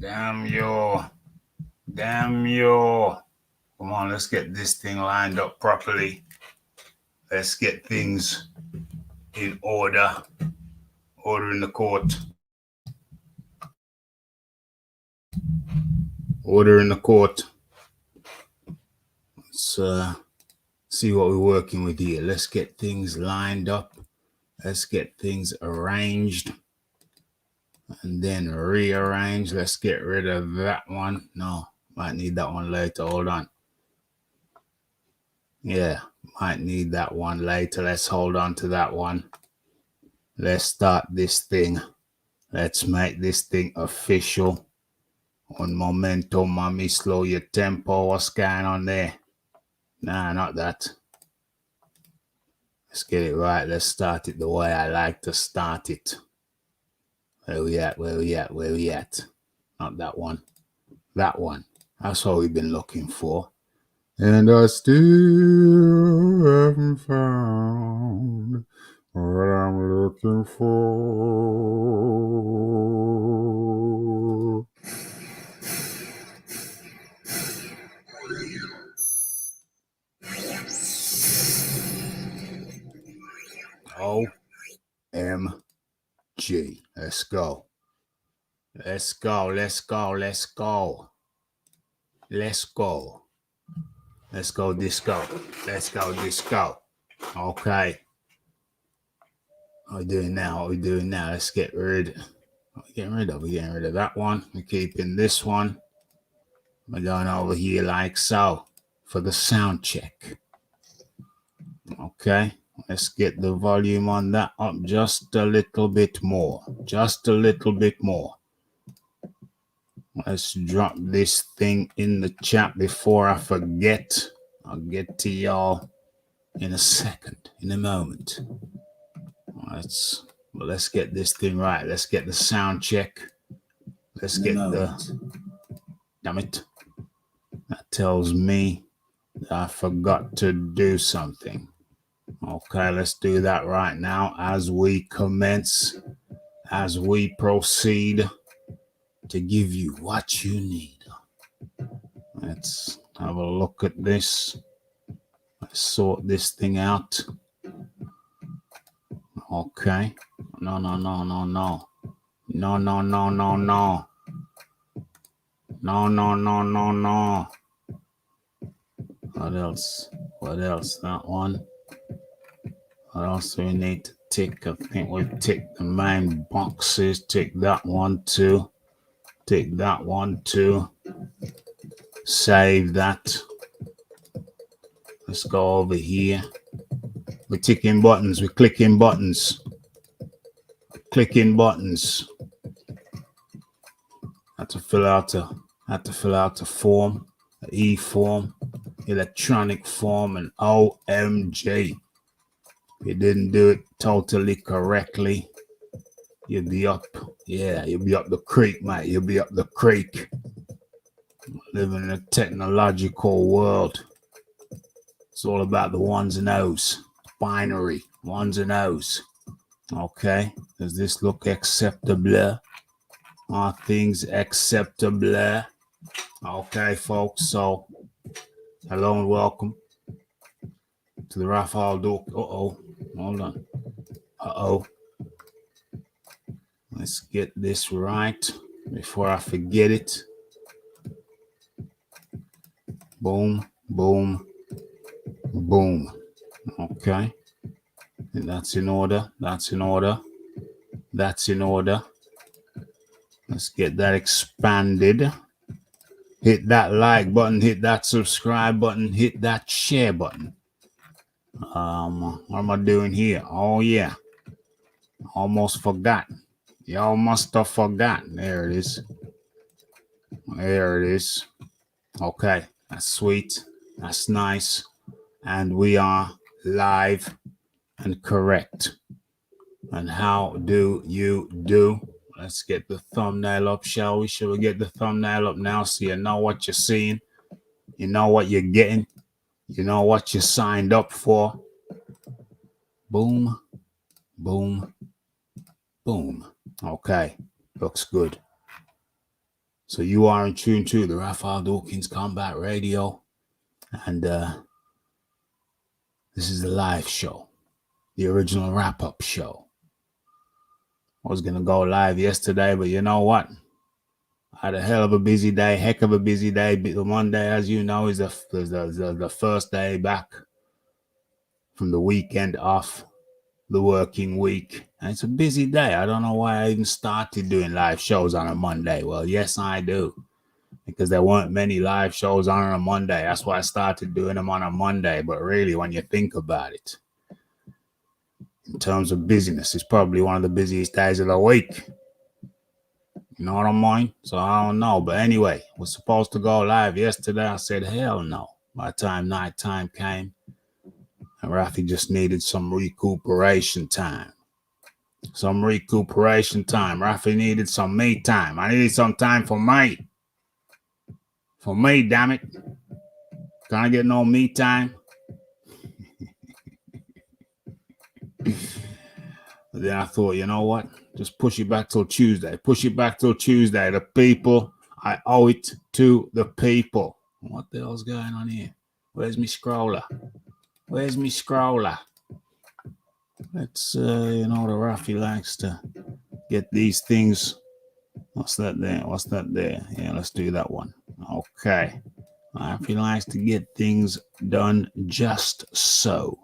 Damn you. Damn you. Come on, let's get this thing lined up properly. Let's get things in order. Order in the court. Order in the court. Let's see what we're working with here. Let's get things lined up. Let's get things arranged. And then rearrange. Let's get rid of that one. No, might need that one later. Hold on. Yeah, might need that one later. Let's hold on to that one. Let's start this thing. Let's make this thing official. On momentum, mommy, slow your tempo. What's going on there? Nah, not that. Let's get it right. Let's start it the way I like to start it. Where we at? Where we at? Where we at? Not that one. That one. That's what we've been looking for. And I still haven't found what I'm looking for. OMG. Let's go. Let's go. Let's go. Let's go. Let's go. Let's go disco. Let's go disco. Okay. What we doing now? What we doing now? Let's get rid. What we getting rid of? We're getting rid of that one. We're keeping this one. We're going over here like so for the sound check. Okay. Let's get the volume on that up just a little bit more. Just a little bit more. Let's drop this thing in the chat before I forget. I'll get to y'all in a second, in a moment. Let's get this thing right. Let's get the sound check. Let's get the... Damn it. That tells me that I forgot to do something. Okay, let's do that right now as we commence, as we proceed to give you what you need. Let's have a look at this. Let's sort this thing out. Okay. No. No. What else? That one. What else do we need to tick? I think we've ticked the main boxes. Tick that one too. Tick that one too. Save that. Let's go over here. We're ticking buttons. We're clicking buttons. Clicking buttons. Had to fill out a form, an E-form, electronic form, and OMG. If you didn't do it totally correctly, you'll be up. Yeah, you'll be up the creek, mate. You'll be up the creek. Living in a technological world. It's all about the ones and O's. Binary, ones and O's. Okay, does this look acceptable? Are things acceptable? Okay, folks, so hello and welcome to the Rafael Duke. Hold on. Let's get this right before I forget it. Boom, boom, boom. Okay. And that's in order. That's in order. That's in order. Let's get that expanded. Hit that like button. Hit that subscribe button. Hit that share button. What am I doing here? Oh, yeah. Almost forgot. Y'all must have forgotten. There it is. There it is. Okay. That's sweet. That's nice. And we are live and correct. And how do you do? Let's get the thumbnail up, shall we? Shall we get the thumbnail up now so you know what you're seeing? You know what you're getting? You know what you signed up for? Boom, boom, boom. Okay, looks good. So you are in tune to the Raphael Dawkins Combat Radio, and this is the live show, the original wrap-up show. I was going to go live yesterday, but you know what? I had a hell of a busy day, heck of a busy day. Monday, as you know, is the first day back from the weekend off the working week. And it's a busy day. I don't know why I even started doing live shows on a Monday. Well, yes, I do. Because there weren't many live shows on a Monday. That's why I started doing them on a Monday. But really, when you think about it, in terms of busyness, it's probably one of the busiest days of the week. You know what I mean? So I don't know. But anyway, was supposed to go live yesterday. I said, hell no. By the time nighttime came, and Rafi just needed some recuperation time. Rafi needed some me time. I needed some time for me. For me, damn it. Can I get no me time? But then I thought, you know what? Just push it back till Tuesday. The people, I owe it to the people. What the hell's going on here? Where's me scroller? Let's, the Rafi likes to get these things. What's that there? Yeah, let's do that one. Okay. Rafi likes to get things done just so.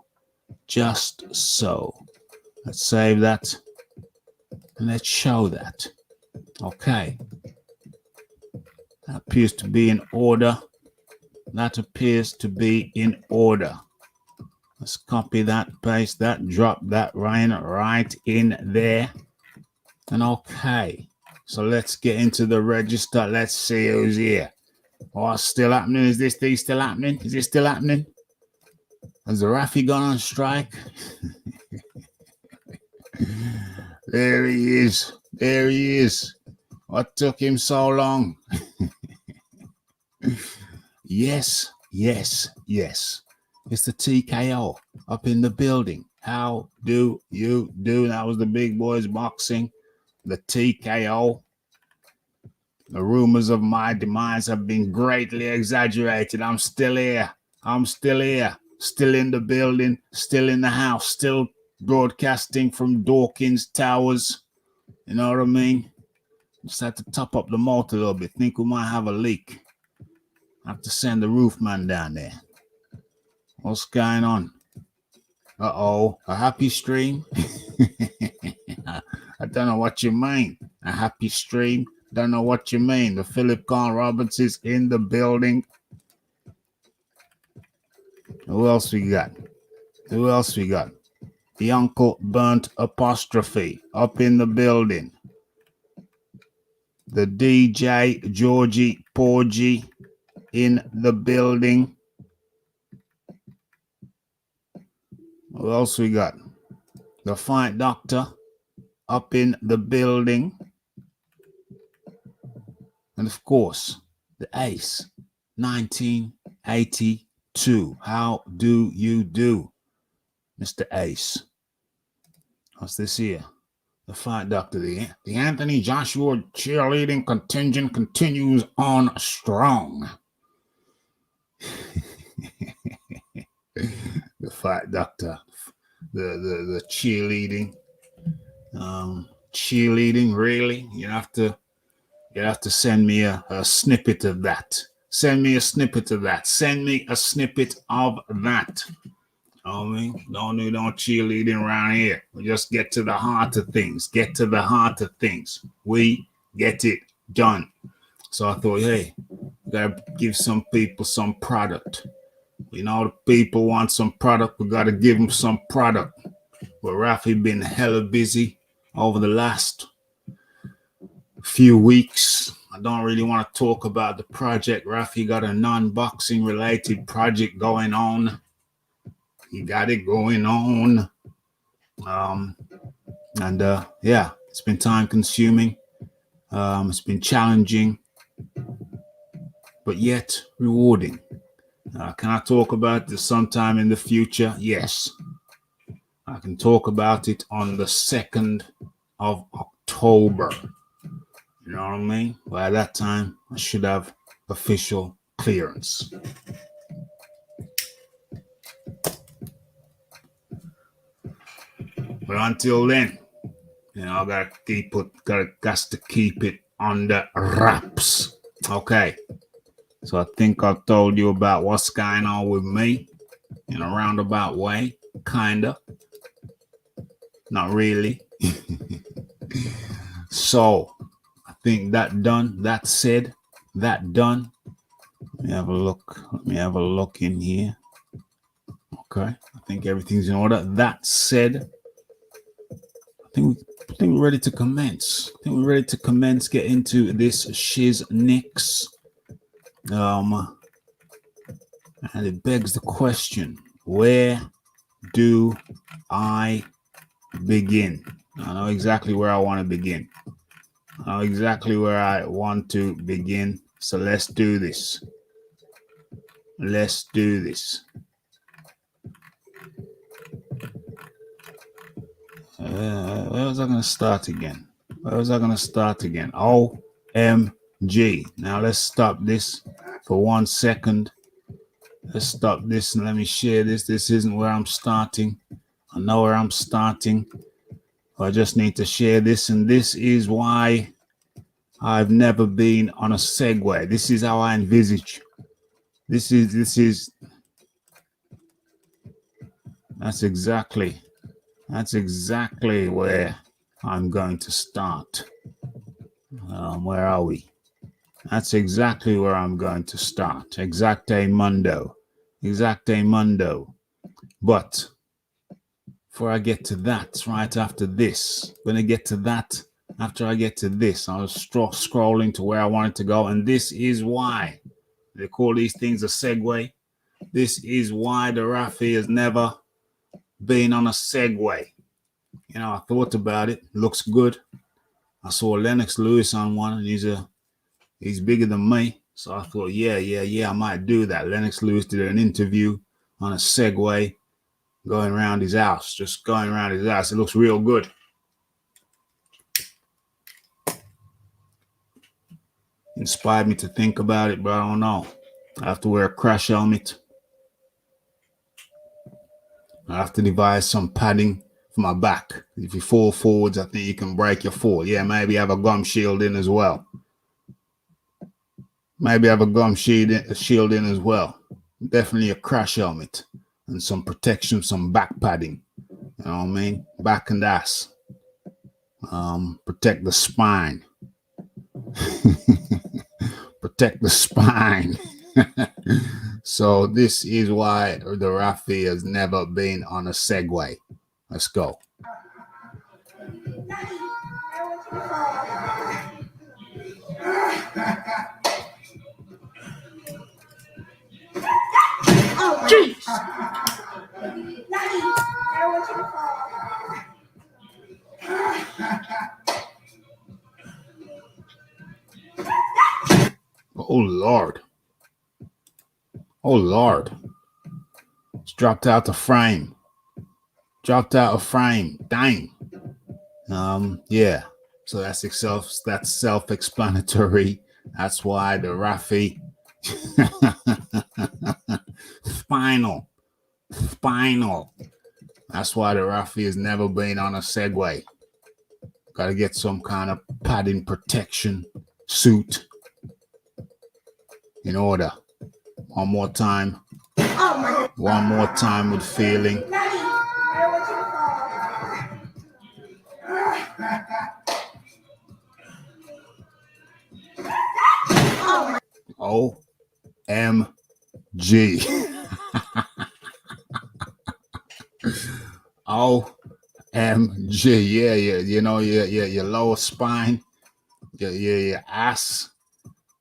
Let's save that. And let's show that. Okay. That appears to be in order. Let's copy that, paste that, drop that right in there. And okay. So let's get into the register. Let's see who's here. What's still happening? Is this thing still happening? Has the Rafi gone on strike? There he is. What took him so long? Yes. It's the TKO up in the building. How do you do? That was the big boys boxing. The TKO. The rumors of my demise have been greatly exaggerated. I'm still here. Still in the building. Still in the house. Still broadcasting from Dawkins Towers. You know what I mean? Just had to top up the motor a little bit. Think we might have a leak. I have to send the roof man down there. What's going on? Uh-oh. A happy stream? I don't know what you mean. A happy stream? Don't know what you mean. The Philip Carl Roberts is in the building. Who else we got? The Uncle Burnt Apostrophe up in the building. The DJ Georgie Porgy in the building. Who else we got? The Fight Doctor up in the building. And of course, the Ace, 1982. How do you do, Mr. Ace? What's this here? The Fight Doctor. The Anthony Joshua cheerleading contingent continues on strong. The Fight Doctor. The cheerleading. Cheerleading, really? You have to send me a snippet of that. Send me a snippet of that. I mean, don't do no cheerleading around here. We just get to the heart of things. We get it done. So I thought, hey, we gotta give some people some product. You know, the people want some product. We gotta give them some product. But Rafi been hella busy over the last few weeks. I don't really want to talk about the project. Rafi got a non-boxing related project going on. He got it going on. It's been time consuming. It's been challenging, but yet rewarding. Can I talk about this sometime in the future? Yes. I can talk about it on the 2nd of October. You You know what I mean? By that time, I should have official clearance. But until then, I got to keep it under wraps. Okay. So I think I've told you about what's going on with me in a roundabout way. Kinda. Not really. So I think that done. That said, that done. Let me have a look. Let me have a look in here. Okay. I think everything's in order. That said, I think we're ready to commence. I think we're ready to commence, get into this shiz nicks. And it begs the question, where do I begin? I know exactly where I want to begin. I know exactly where I want to begin. So let's do this. Let's do this. Where was I going to start again? OMG. Now let's stop this for 1 second. Let's stop this and let me share this. This isn't where I'm starting. I know where I'm starting. I just need to share this, and this is why I've never been on a Segway. This is how I envisage. That's exactly where I'm going to start. Where are we? That's exactly where I'm going to start. Exacte mundo. But before I get to that, right after this, when I get to that, after I get to this, I was scrolling to where I wanted to go. And this is why they call these things a segue. This is why the Rafi has never been on a Segway. I thought about it. Looks good. I saw Lennox Lewis on one, and he's bigger than me. So I thought, yeah, I might do that. Lennox Lewis did an interview on a Segway going around his house, just going around his house. It looks real good. Inspired me to think about it, but I don't know. I have to wear a crash helmet. I have to devise some padding for my back. If you fall forwards, I think you can break your fall. Yeah, maybe have a gum shield in as well. Shield in as well. Definitely a crash helmet and some protection, some back padding. You know what I mean? Back and ass. Protect the spine. Protect the spine. So this is why the Rafi has never been on a Segway. Let's go. Oh, jeez. Oh, Lord. Oh, Lord. It's dropped out the frame. Dang. Yeah. So that's self-explanatory. That's why the Rafi spinal. That's why the Rafi has never been on a Segway. Got to get some kind of padding protection suit in order. One more time with feeling. OMG. OMG. Yeah. Your lower spine, your ass,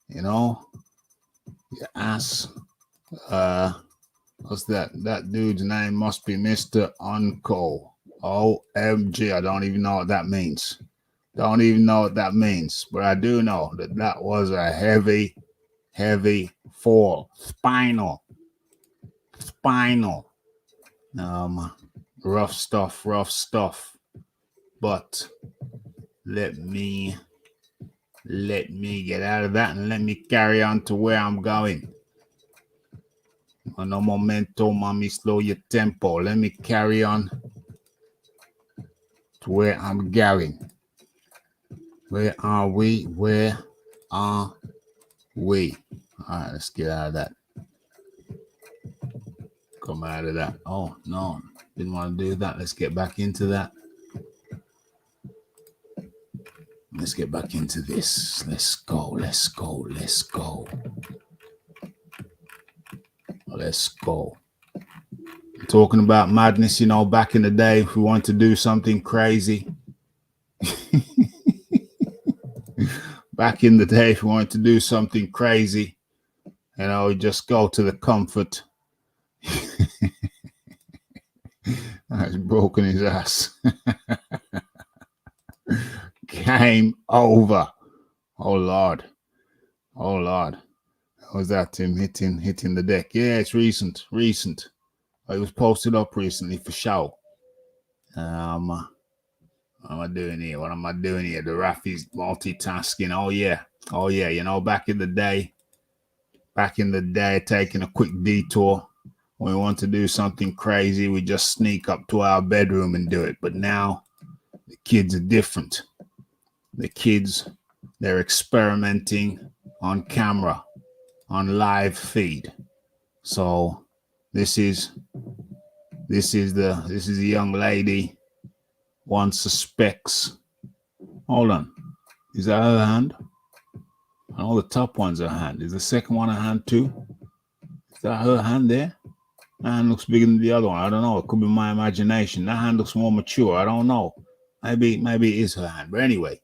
your ass. What's that? That dude's name must be Mr. Uncle. OMG. I don't even know what that means. But I do know that was a heavy fall. Spinal. Rough stuff. But let me Let me get out of that and let me carry on to where I'm going. No momento, mommy, slow your tempo. Let me carry on to where I'm going. Where are we? Where are we? All right, let's get out of that. Come out of that. Oh, no. Didn't want to do that. Let's get back into that. Let's get back into this. Let's go. Let's go. Let's go. Let's go. Talking about madness, you know, back in the day, if we wanted to do something crazy. Back in the day, if we wanted to do something crazy, you know, we just go to the comfort. He's broken his ass. Game over. Oh Lord. Oh Lord. Was that him hitting the deck? Yeah, it's recent. It was posted up recently for show. What am I doing here? What am I doing here? The Rafi's multitasking. Oh yeah. You know, back in the day, taking a quick detour. When we want to do something crazy, we just sneak up to our bedroom and do it. But now the kids are different. The kids, they're experimenting on camera, on live feed. So this is a young lady. One suspects. Hold on. Is that her hand? All the top one's her hand. Is the second one her hand too? Is that her hand there? That hand looks bigger than the other one. I don't know. It could be my imagination. That hand looks more mature. I don't know. Maybe it is her hand. But anyway,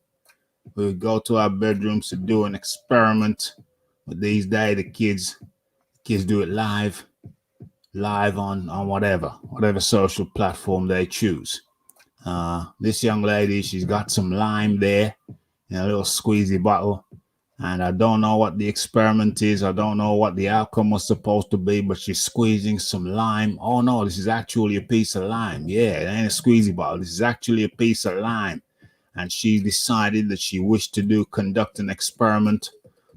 we would go to our bedrooms to do an experiment. But these days, the kids do it live on whatever social platform they choose. This young lady, she's got some lime there in a little squeezy bottle. And I don't know what the experiment is. I don't know what the outcome was supposed to be, but she's squeezing some lime. Oh no, this is actually a piece of lime. Yeah, it ain't a squeezy bottle. This is actually a piece of lime. And she decided that she wished to conduct an experiment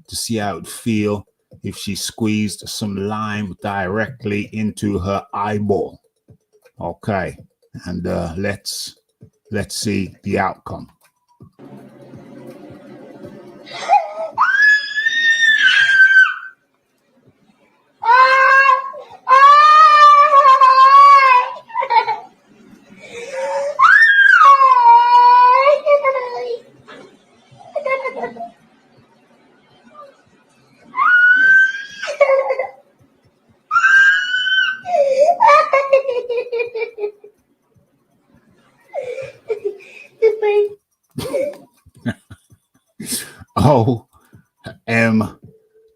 to see how it would feel if she squeezed some lime directly into her eyeball. Okay, and let's see the outcome.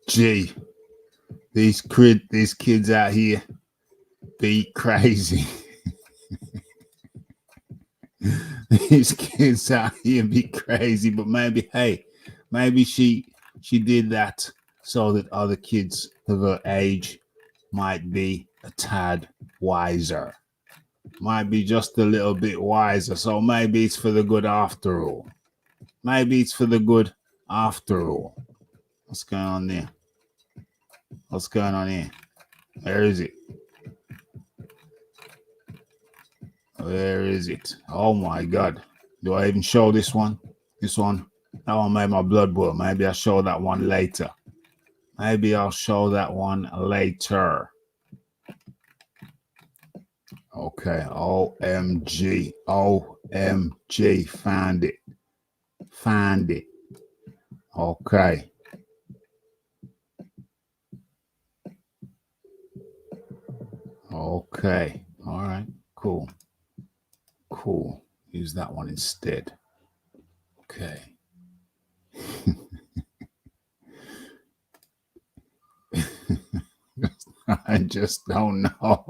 OMG. These kids out here be crazy. These kids out here be crazy, but maybe she did that so that other kids of her age might be a tad wiser. Might be just a little bit wiser. So maybe it's for the good after all. What's going on there? What's going on here? Where is it? Oh my God. Do I even show this one? That one made my blood boil. Maybe I'll show that one later. Okay. OMG. Find it. Okay. All right. Cool. Use that one instead. Okay. I just don't know.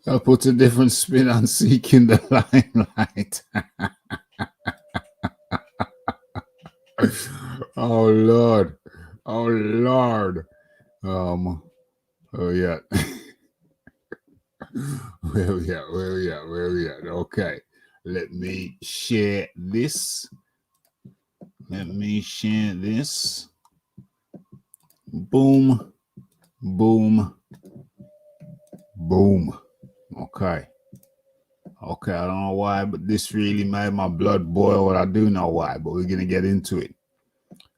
I put a different spin on seeking the limelight. Oh Lord. Oh yeah. Where we at? Okay. Let me share this. Let me share this. Boom, boom, boom. Okay. Okay, I don't know why, but this really made my blood boil. Well, I do know why, but we're gonna get into it.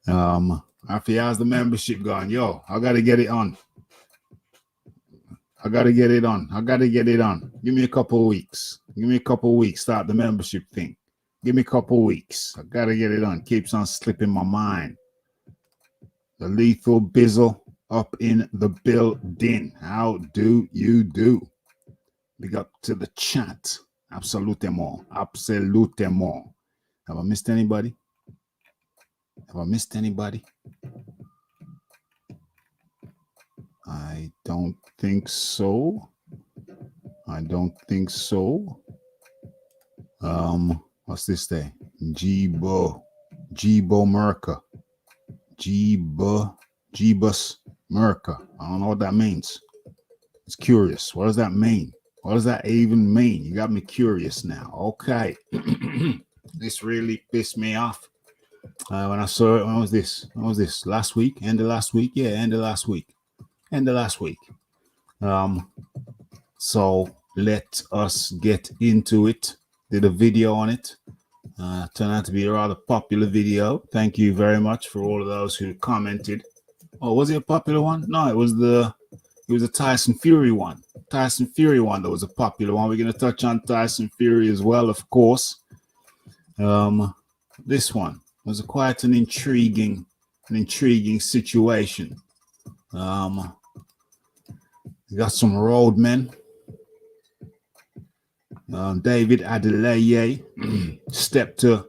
After how's the membership going? Yo, I gotta get it on. I gotta get it on. I gotta get it on. Give me a couple of weeks. Give me a couple of weeks. Start the membership thing. Give me a couple of weeks. I gotta get it on. Keeps on slipping my mind. The Lethal Bizzle up in the building. How do you do? Big up to the chat. Absolutement. Absolutement. Have I missed anybody? Have I missed anybody? I don't think so. I don't think so. What's this day? Jibo Merca. Jebus Merca. I don't know what that means. It's curious. What does that mean? What does that even mean? You got me curious now. Okay. This really pissed me off. When I saw it, when was this? When was this? Last week? End of last week? Yeah, end of last week. End of last week. So let us get into it. Did a video on it. Turned out to be a rather popular video. Thank you very much for all of those who commented. Oh, was it a popular one? No, it was a Tyson Fury one. Tyson Fury one that was a popular one. We're going to touch on Tyson Fury as well, of course. This one was quite an intriguing situation. We got some roadmen. David Adeleye stepped to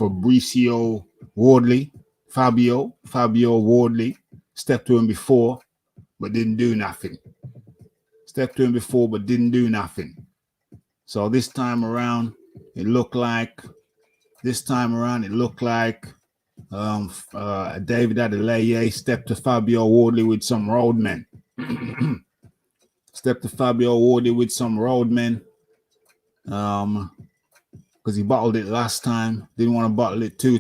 Fabricio Wardley. Fabio Wardley stepped to him before, but didn't do nothing. So this time around, it looked like David Adeleye stepped to Fabio Wardley with some roadmen. Because he bottled it last time. Didn't want to bottle it two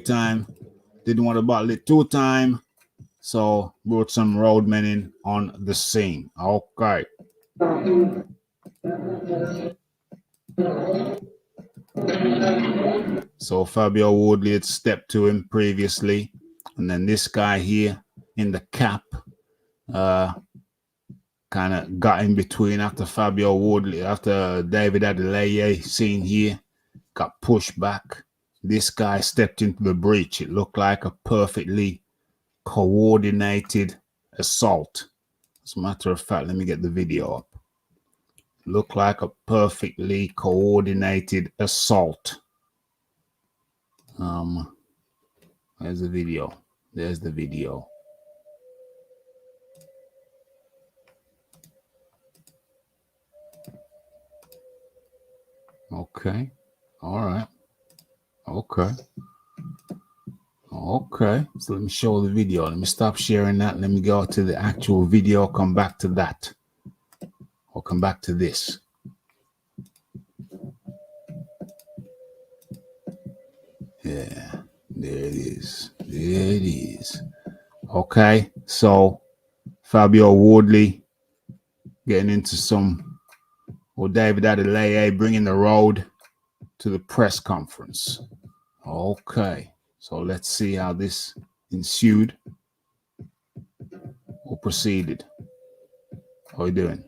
time. So brought some roadmen in on the scene. Okay. So Fabio Wardley had stepped to him previously. And then this guy here in the cap kind of got in between after David Adeleye seen here, got pushed back. This guy stepped into the breach. It looked like a perfectly coordinated assault. As a matter of fact, let me get the video up. It looked like a perfectly coordinated assault. There's the video. Okay. All right. Okay. So let me show the video. Let me stop sharing that. Let me go to the actual video. Come back to that. I'll come back to this. Yeah. There it is. Okay. So Fabio Wardley getting into David Adeleye bringing the road to the press conference. Okay, so let's see how this ensued or proceeded. How are we doing?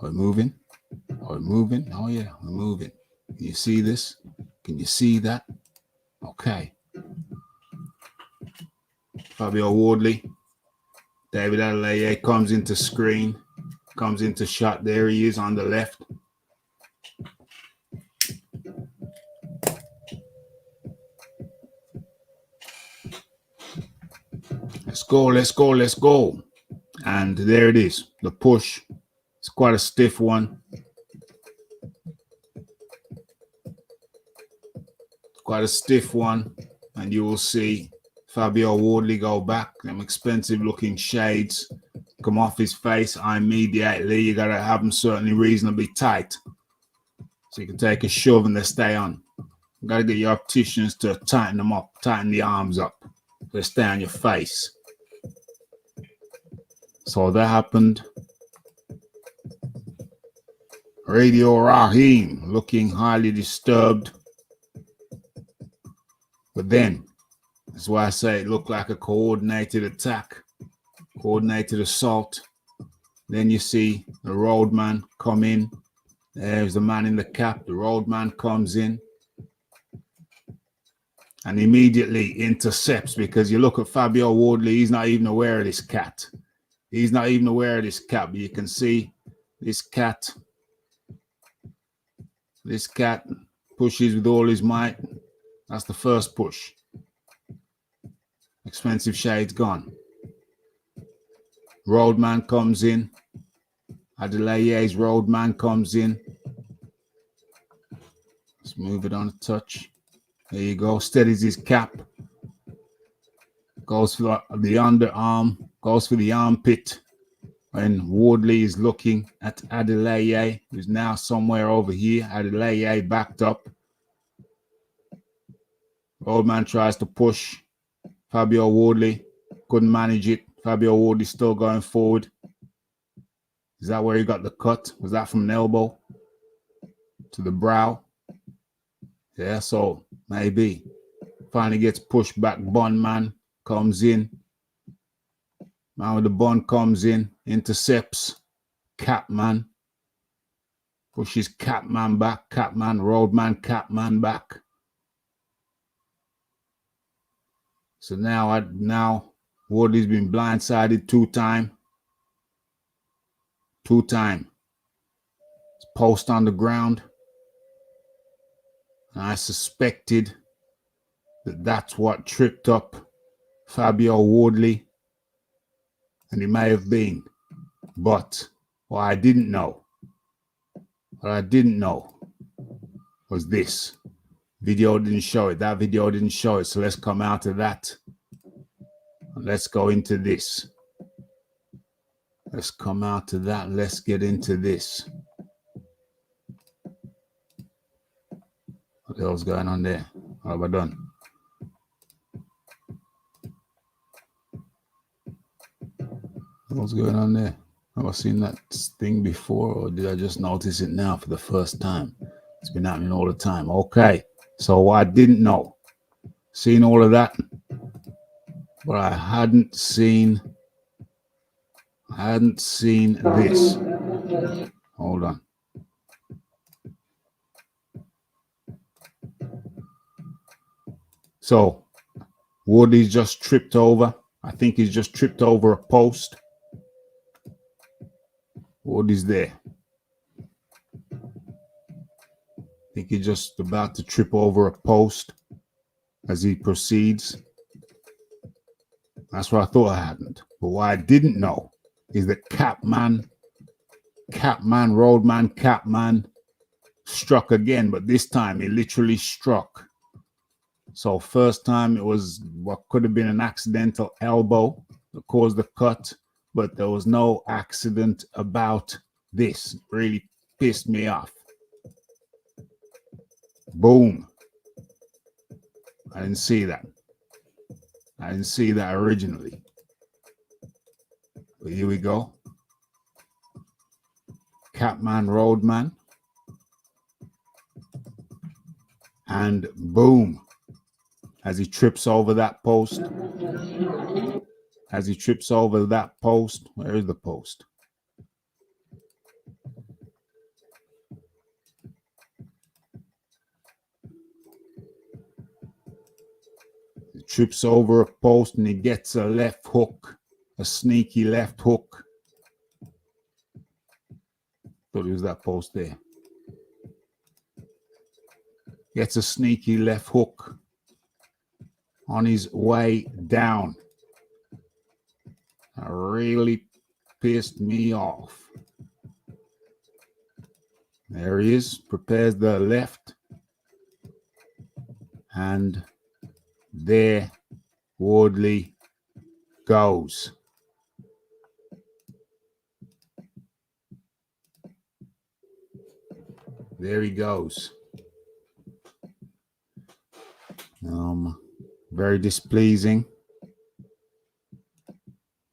Are we moving? Oh yeah, we're moving. Can you see this? Can you see that? Okay. Fabio Wardley, David Adeleye comes into shot. There he is on the left. Let's go. And there it is. The push. It's quite a stiff one. And you will see Fabio Wardley go back. Them expensive looking shades. come off his face immediately. You got to have them certainly reasonably tight. So you can take a shove and they stay on. You got to get your opticians to tighten them up, tighten the arms up. So they stay on your face. So that happened. Radio Raheem looking highly disturbed. But then, that's why I say it looked like a coordinated attack, coordinated assault. Then you see the roadman come in. There's the man in the cap. The roadman comes in and immediately intercepts, because you look at Fabio Wardley, he's not even aware of this cat. He's not even aware of this cat, but you can see this cat pushes with all his might. That's the first push. Expensive Shade's gone. Roadman comes in. Adelaye's roadman comes in. Let's move it on a touch. There you go. Steadies his cap. Goes for the underarm. Goes for the armpit. And Wardley is looking at Adelaye, who's now somewhere over here. Adelaye backed up. Roadman tries to push. Fabio Wardley couldn't manage it. Fabio Wardley still going forward. Is that where he got the cut? Was that from an elbow to the brow? Yeah, so maybe. Finally gets pushed back. Bun man comes in. Man with the bun comes in. Intercepts. Capman. Pushes Capman back. Capman, roadman, Capman back. So now Wardley's been blindsided two time. Post on the ground. And I suspected that that's what tripped up Fabio Wardley. And it may have been. But what I didn't know was this. Video didn't show it. That video didn't show it. So let's come out of that. Let's go into this. Let's come out of that. Let's get into this. What the hell's going on there? What have I done? What's going on there? Have I seen that thing before, or did I just notice it now for the first time? It's been happening all the time. Okay. So what I didn't know. Seen all of that. But I hadn't seen this. Hold on. So Wardley's just tripped over. I think he's just tripped over a post. Wardley's there. I think he's just about to trip over a post as he proceeds. That's what I thought I hadn't. But what I didn't know is that Capman, roadman, Capman struck again, but this time he literally struck. So first time it was what could have been an accidental elbow that caused the cut, but there was no accident about this. It really pissed me off. Boom. I didn't see that. I didn't see that originally. But here we go. Capman, roadman. And boom. As he trips over that post. Where is the post? He trips over a post and he gets a left hook. A sneaky left hook. Thought it was that post there. Gets a sneaky left hook on his way down. That really pissed me off. There he is. Prepares the left. And there Wardley goes. There he goes. Very displeasing.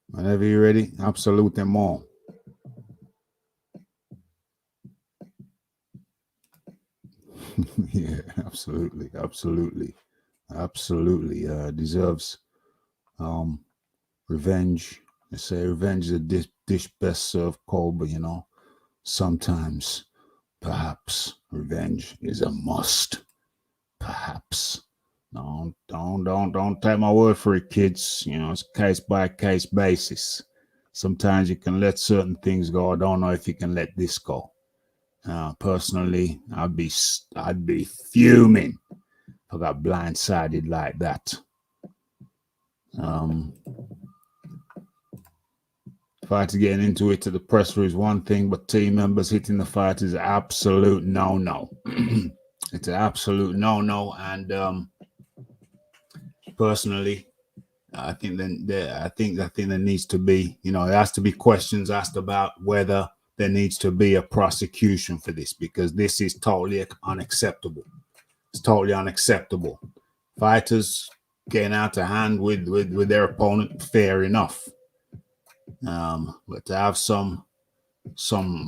Whenever you're ready, absolute them all. Yeah, absolutely. Deserves revenge. They say revenge is a dish best served cold, but sometimes perhaps revenge is a must. Perhaps. Don't take my word for it, kids. It's case by case basis. Sometimes you can let certain things go. I don't know if you can let this go. Personally, I'd be fuming if I got blindsided like that. Fighters getting into it to the presser is one thing, but team members hitting the fight is an absolute no. It's an absolute no, and personally, I think there needs to be, there has to be questions asked about whether there needs to be a prosecution for this, because this is totally unacceptable. It's totally unacceptable. Fighters getting out of hand with their opponent, fair enough. But to have some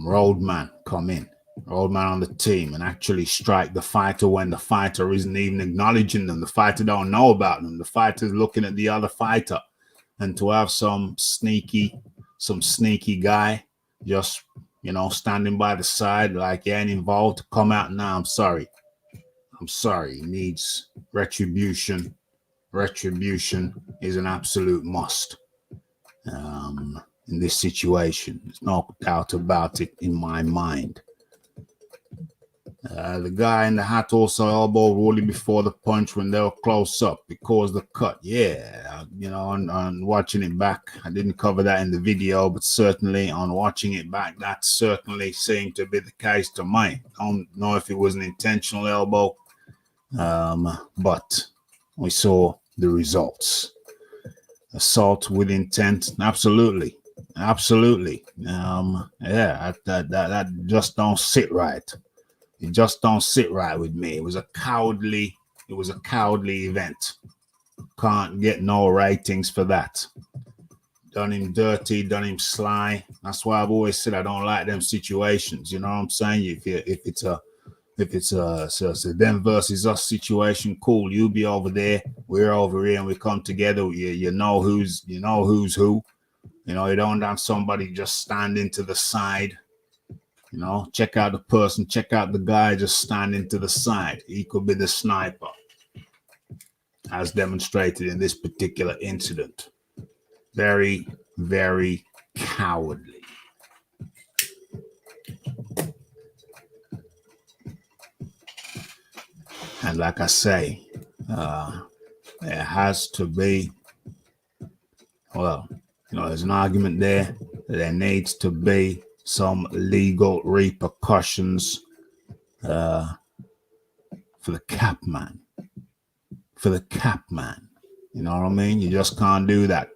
roadman come in, roadman on the team, and actually strike the fighter when the fighter isn't even acknowledging them, the fighter don't know about them, the fighter's looking at the other fighter, and to have some sneaky guy just standing by the side like he ain't involved to come out now. I'm sorry. He needs retribution. Retribution is an absolute must in this situation. There's no doubt about it in my mind. The guy in the hat also elbowed Woolley before the punch when they were close up. It caused the cut. Yeah, on watching it back, I didn't cover that in the video, but certainly on watching it back, that certainly seemed to be the case to me. I don't know if it was an intentional elbow, but we saw the results. Assault with intent, absolutely. Yeah, that just don't sit right. It just don't sit right with me. It was a cowardly event. Can't get no ratings for that. Done him dirty, done him sly. That's why I've always said I don't like them situations. You know what I'm saying? If it's a them versus us situation, cool. You be over there, we're over here, and we come together. You know who's who. You don't have somebody just standing to the side. Check out the person, check out the guy just standing to the side. He could be the sniper, as demonstrated in this particular incident. Very, very cowardly. And like I say, there has to be, there's an argument there that there needs to be some legal repercussions for the cap man. You know what I mean? You just can't do that.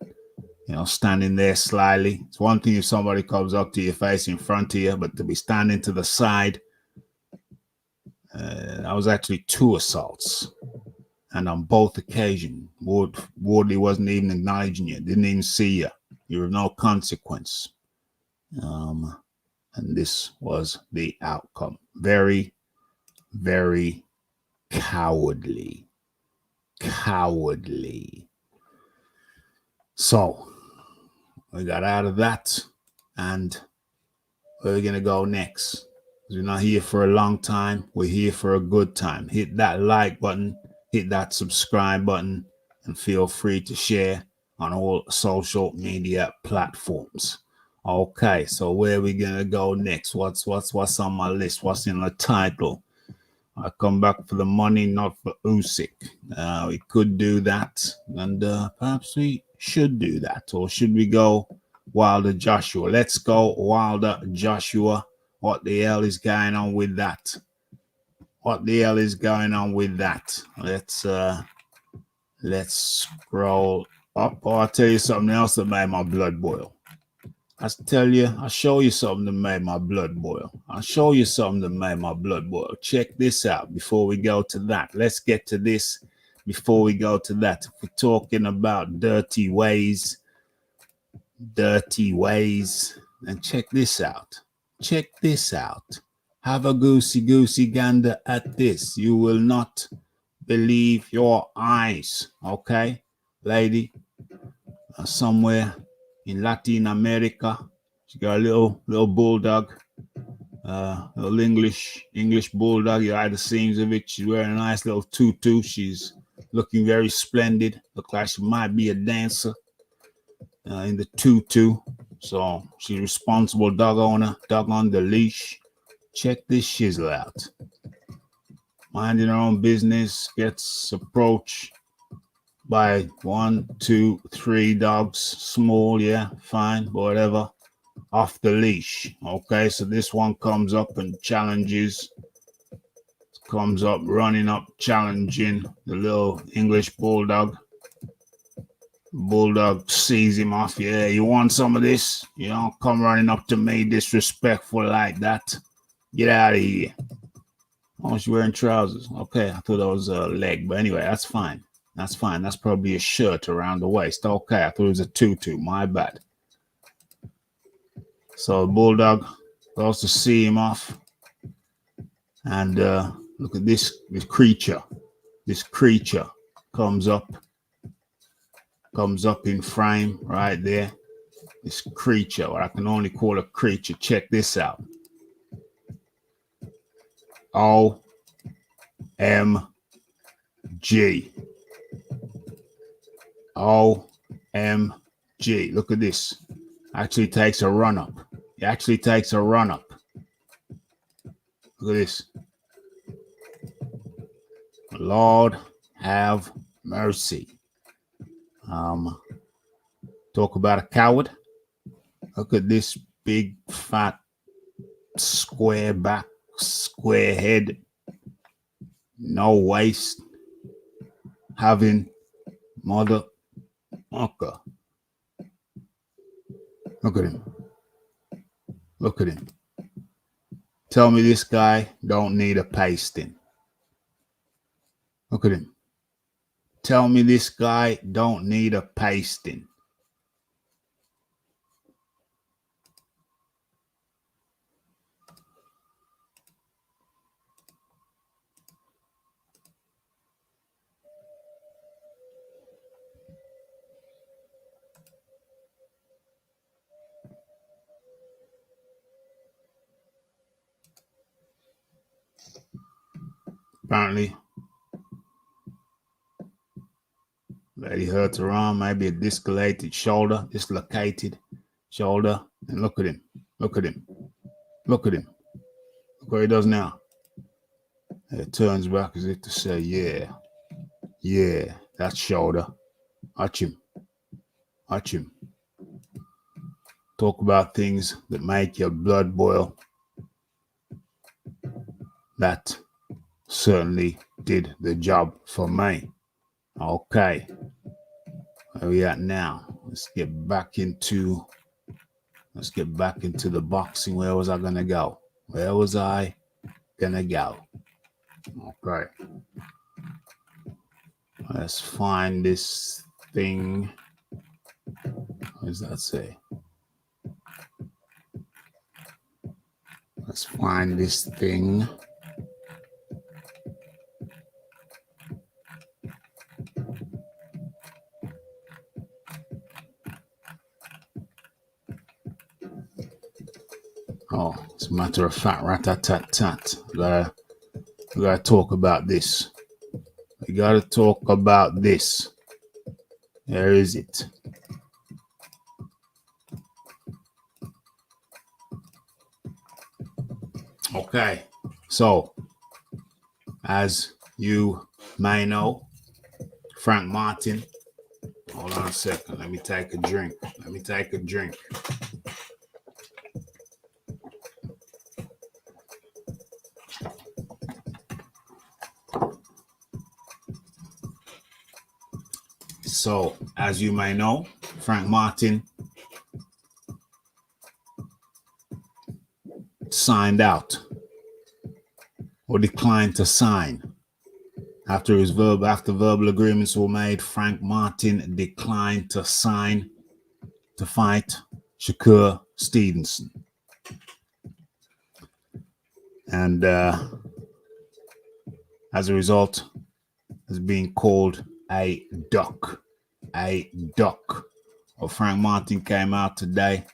Standing there slyly. It's one thing if somebody comes up to your face in front of you, but to be standing to the side, that was actually 2 assaults. And on both occasions, Wardley wasn't even acknowledging you, didn't even see you. You were of no consequence. And this was the outcome. Very, very cowardly. So, we got out of that, and where are we going to go next? We're not here for a long time. We're here for a good time. Hit that like button, hit that subscribe button, and feel free to share on all social media platforms. Okay, so where are we going to go next? What's on my list? What's in the title? I come back for the money, not for Usyk. We could do that, and perhaps we should do that. Or should we go Wilder Joshua? Let's go Wilder Joshua. What the hell is going on with that? Let's scroll up. Oh, I'll tell you something else that made my blood boil. I tell you, I'll show you something that made my blood boil. I'll show you something that made my blood boil. Check this out before we go to that. Let's get to this before we go to that. If we're talking about dirty ways, and check this out. Check this out. Have a goosey gander at this. You will not believe your eyes. Okay, lady, somewhere in Latin America, she got a little bulldog, little English bulldog. You like the seams of it. She's wearing a nice little tutu. She's looking very splendid. Look like she might be a dancer in the tutu. So she's responsible dog owner, dog on the leash. Check this shizzle out. Minding her own business, gets approached by 1, 2, 3 dogs, small, yeah, fine, whatever, off the leash. Okay, so this one comes up and challenges, comes up, running up, challenging the little English bulldog. Bulldog sees him off. Yeah, you want some of this? You don't come running up to me disrespectful like that. Get out of here. Oh, she's wearing trousers. Okay, I thought that was a leg, but anyway, that's fine. That's fine. That's probably a shirt around the waist. Okay, I thought it was a tutu. My bad. So the bulldog goes to see him off, and look at this creature. This creature comes up in frame right there. This creature, what I can only call a creature. Check this out. OMG. OMG. Look at this. Actually takes a run up. He actually takes a run up. Look at this. Lord have mercy. Talk about a coward. Look at this big, fat, square back, square head, no waist, having mother. Okay. Look at him. Look at him. Tell me this guy don't need a pasting. Look at him. Tell me this guy don't need a pasting. Apparently, lady hurts her arm, maybe a dislocated shoulder. And look at him. Look at him. Look at him. Look what he does now. It turns back as if to say, yeah, that shoulder. Watch him. Watch him. Talk about things that make your blood boil. That certainly did the job for me. Okay. Where we at now? Let's get back into the boxing. Where was I gonna go? Okay. Let's find this thing. What does that say? Let's find this thing. Oh, as a matter of fact, rat-tat-tat-tat. We gotta talk about this. We gotta talk about this. Where is it? Okay, so as you may know, Frank Martin. Hold on a second. Let me take a drink. So, as you may know, Frank Martin signed out or declined to sign. After verbal agreements were made, Frank Martin declined to sign to fight Shakur Stevenson. And as a result, is being called a duck. A duck. Well, Frank Martin came out today.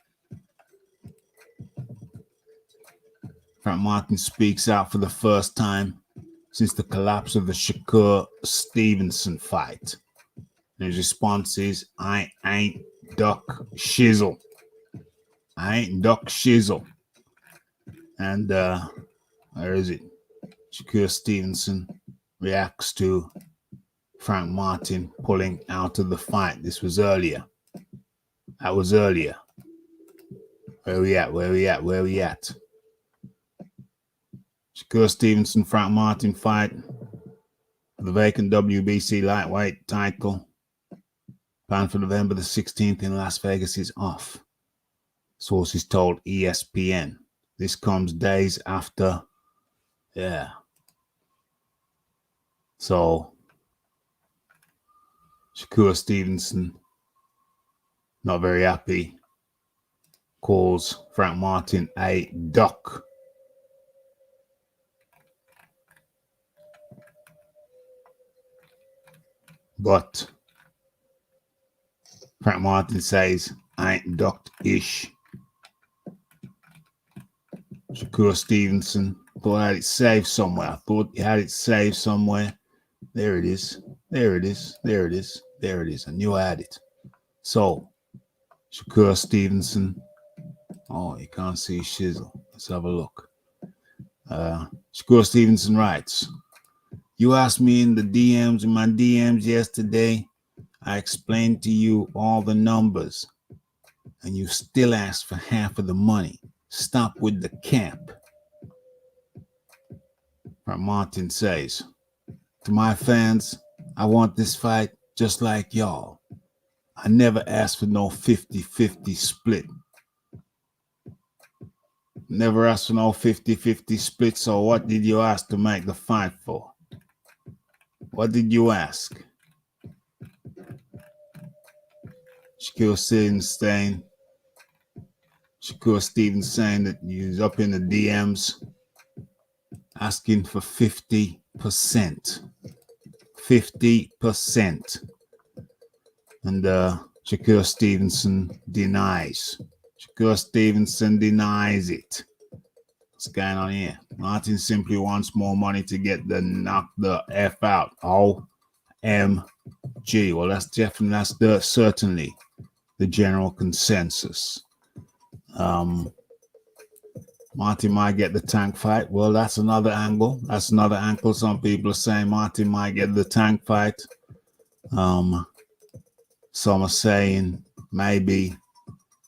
Frank Martin speaks out for the first time since the collapse of the Shakur Stevenson fight. And his response is, I ain't duck shizzle. I ain't duck shizzle. And where is it? Shakur Stevenson reacts to Frank Martin pulling out of the fight. This was earlier. That was earlier. Where we at? Shakur Stevenson, Frank Martin fight for the vacant WBC lightweight title. Planned for November the 16th in Las Vegas is off. Sources told ESPN. This comes days after. Yeah. So, Shakur Stevenson, not very happy, calls Frank Martin a duck. But Frank Martin says, I ain't ducked-ish. Shakur Stevenson thought I had it saved somewhere. I thought you had it saved somewhere. There it is. There it is. There it is. There it is. I knew I had it. So, Shakur Stevenson. Oh, you can't see shizzle. Let's have a look. Shakur Stevenson writes, you asked me in my DMs yesterday. I explained to you all the numbers, and you still asked for half of the money. Stop with the cap. Frank Martin says, to my fans, I want this fight just like y'all. I never asked for no 50-50 split. Never asked for no 50-50 split, so what did you ask to make the fight for? What did you ask? Shakur Stevenson saying that he's up in the DMs asking for 50%. 50%. And Shakur Stevenson denies. Shakur Stevenson denies it. What's going on here? Martin simply wants more money to get the knock the F out. OMG. Well, that's certainly the general consensus. Martin might get the tank fight. Well, that's another angle. Some people are saying Martin might get the tank fight. Some are saying maybe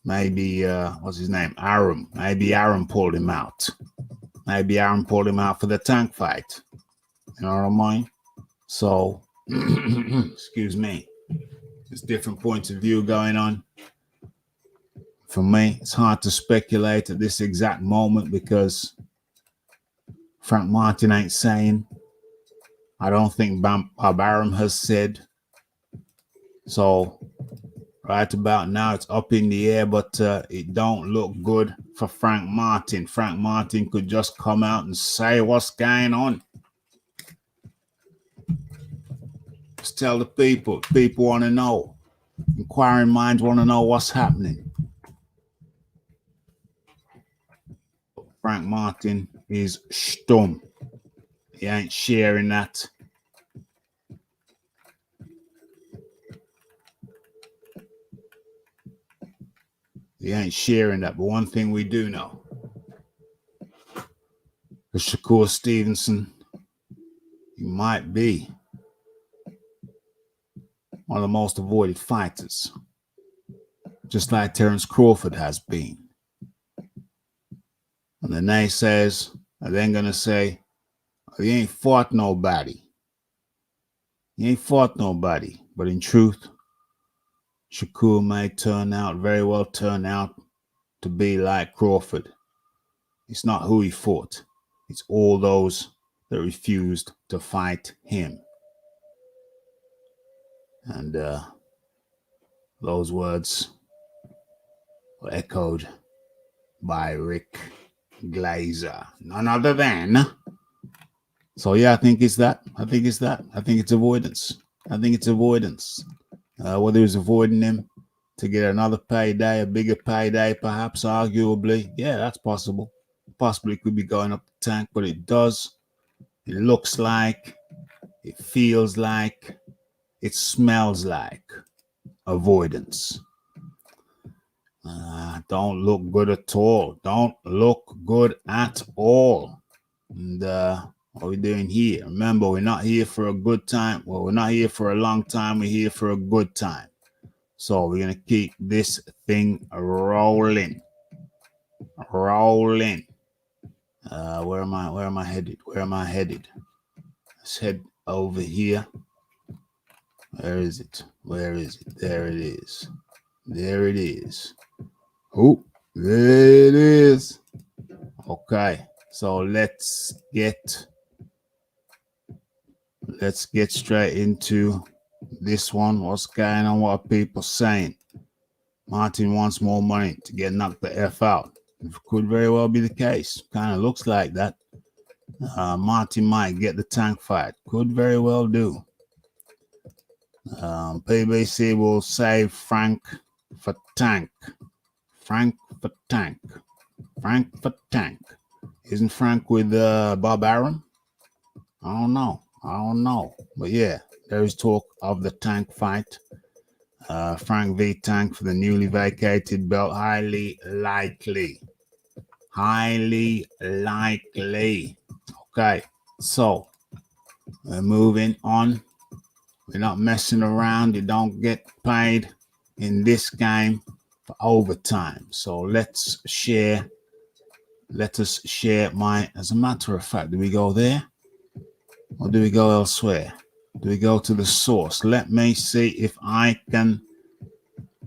what's his name? Arum. Maybe Arum pulled him out. Maybe Arum pulled him out for the tank fight. You know what I mean? So, excuse me. There's different points of view going on. For me, it's hard to speculate at this exact moment because Frank Martin ain't saying. I don't think Bob Arum has said. So, right about now, it's up in the air, but it don't look good for Frank Martin. Frank Martin could just come out and say what's going on. Just tell the people. People want to know. Inquiring minds want to know what's happening. Frank Martin is stum. He ain't sharing that. He ain't sharing that. But one thing we do know is Shakur Stevenson, he might be one of the most avoided fighters, just like Terence Crawford has been. And the naysayers are then going to say, oh, he ain't fought nobody. He ain't fought nobody. But in truth, Shakur may very well turn out to be like Crawford. It's not who he fought. It's all those that refused to fight him. And those words were echoed by Rick Glazer, none other than. So yeah, I think it's that. I think it's avoidance. Whether he's avoiding him to get another payday, a bigger payday, perhaps, arguably. Yeah, that's possible. Possibly could be going up the tank, but it looks like, it feels like, it smells like avoidance. Don't look good at all. And what are we doing here? Remember, we're not here for a good time. Well, we're not here for a long time. We're here for a good time. So we're going to keep this thing rolling. Where am I headed? Let's head over here. Where is it? There it is. Oh, there it is. Okay, so let's get straight into this one. What's going on? What are people saying? Martin wants more money to get knocked the F out. It could very well be the case. Kind of looks like that. Martin might get the tank fight. Could very well do. PBC will save Frank for tank. Isn't Frank with Bob Arum? I don't know. But yeah, there is talk of the tank fight. Frank v. Tank for the newly vacated belt. Highly likely. Okay, so we're moving on. We're not messing around. You don't get paid in this game for overtime. So let us share my, as a matter of fact, do we go there? Or do we go elsewhere? Do we go to the source? Let me see if I can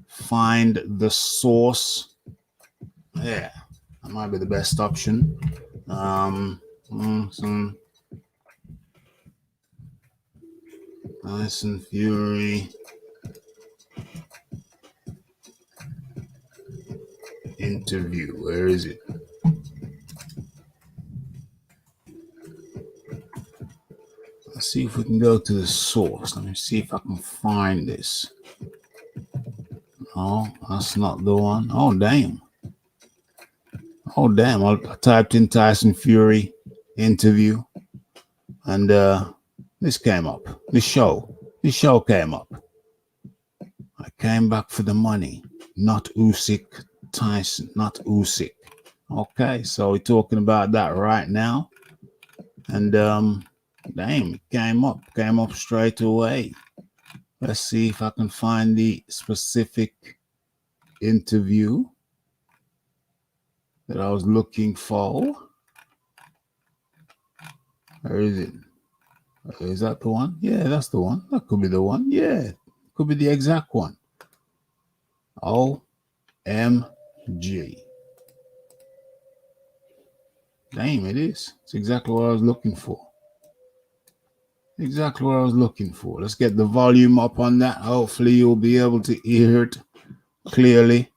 find the source. Yeah, that might be the best option. Tyson Fury interview. Where is it? Let's see if we can go to the source. Let me see if I can find this. Oh, that's not the one. Oh, damn. I typed in Tyson Fury interview, and this came up. This show came up. I came back for the money, not Usyk, Tyson, not Usyk. Okay, so we're talking about that right now, and damn, it came up straight away. Let's see if I can find the specific interview that I was looking for. Where is it? Is that the one? Yeah, that's the one. That could be the one. Yeah, could be the exact one. OMG. Damn, it is. It's exactly what I was looking for. Let's get the volume up on that. Hopefully you'll be able to hear it clearly.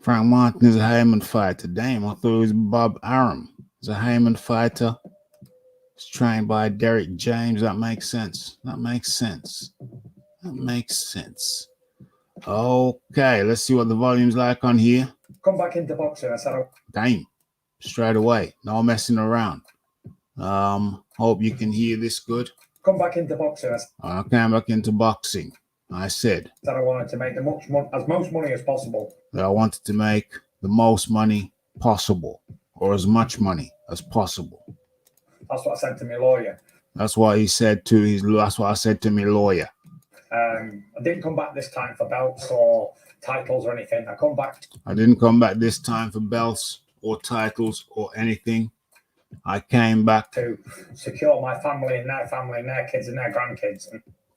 Frank Martin is a Heyman fighter. Damn, I thought it was Bob Arum. He's a Heyman fighter. He's trained by Derek James. That makes sense. Okay, let's see what the volume's like on here. Come back into boxing. I said, damn, straight away. No messing around. Hope you can hear this good. Come back into boxing. I came back into boxing. I said that I wanted to make as much money as possible. That I wanted to make the most money possible, or as much money as possible. That's what I said to my lawyer. That's what I said to my lawyer. I didn't come back this time for belts or titles or anything. I didn't come back this time for belts or titles or anything. I came back to secure my family and their kids and their grandkids.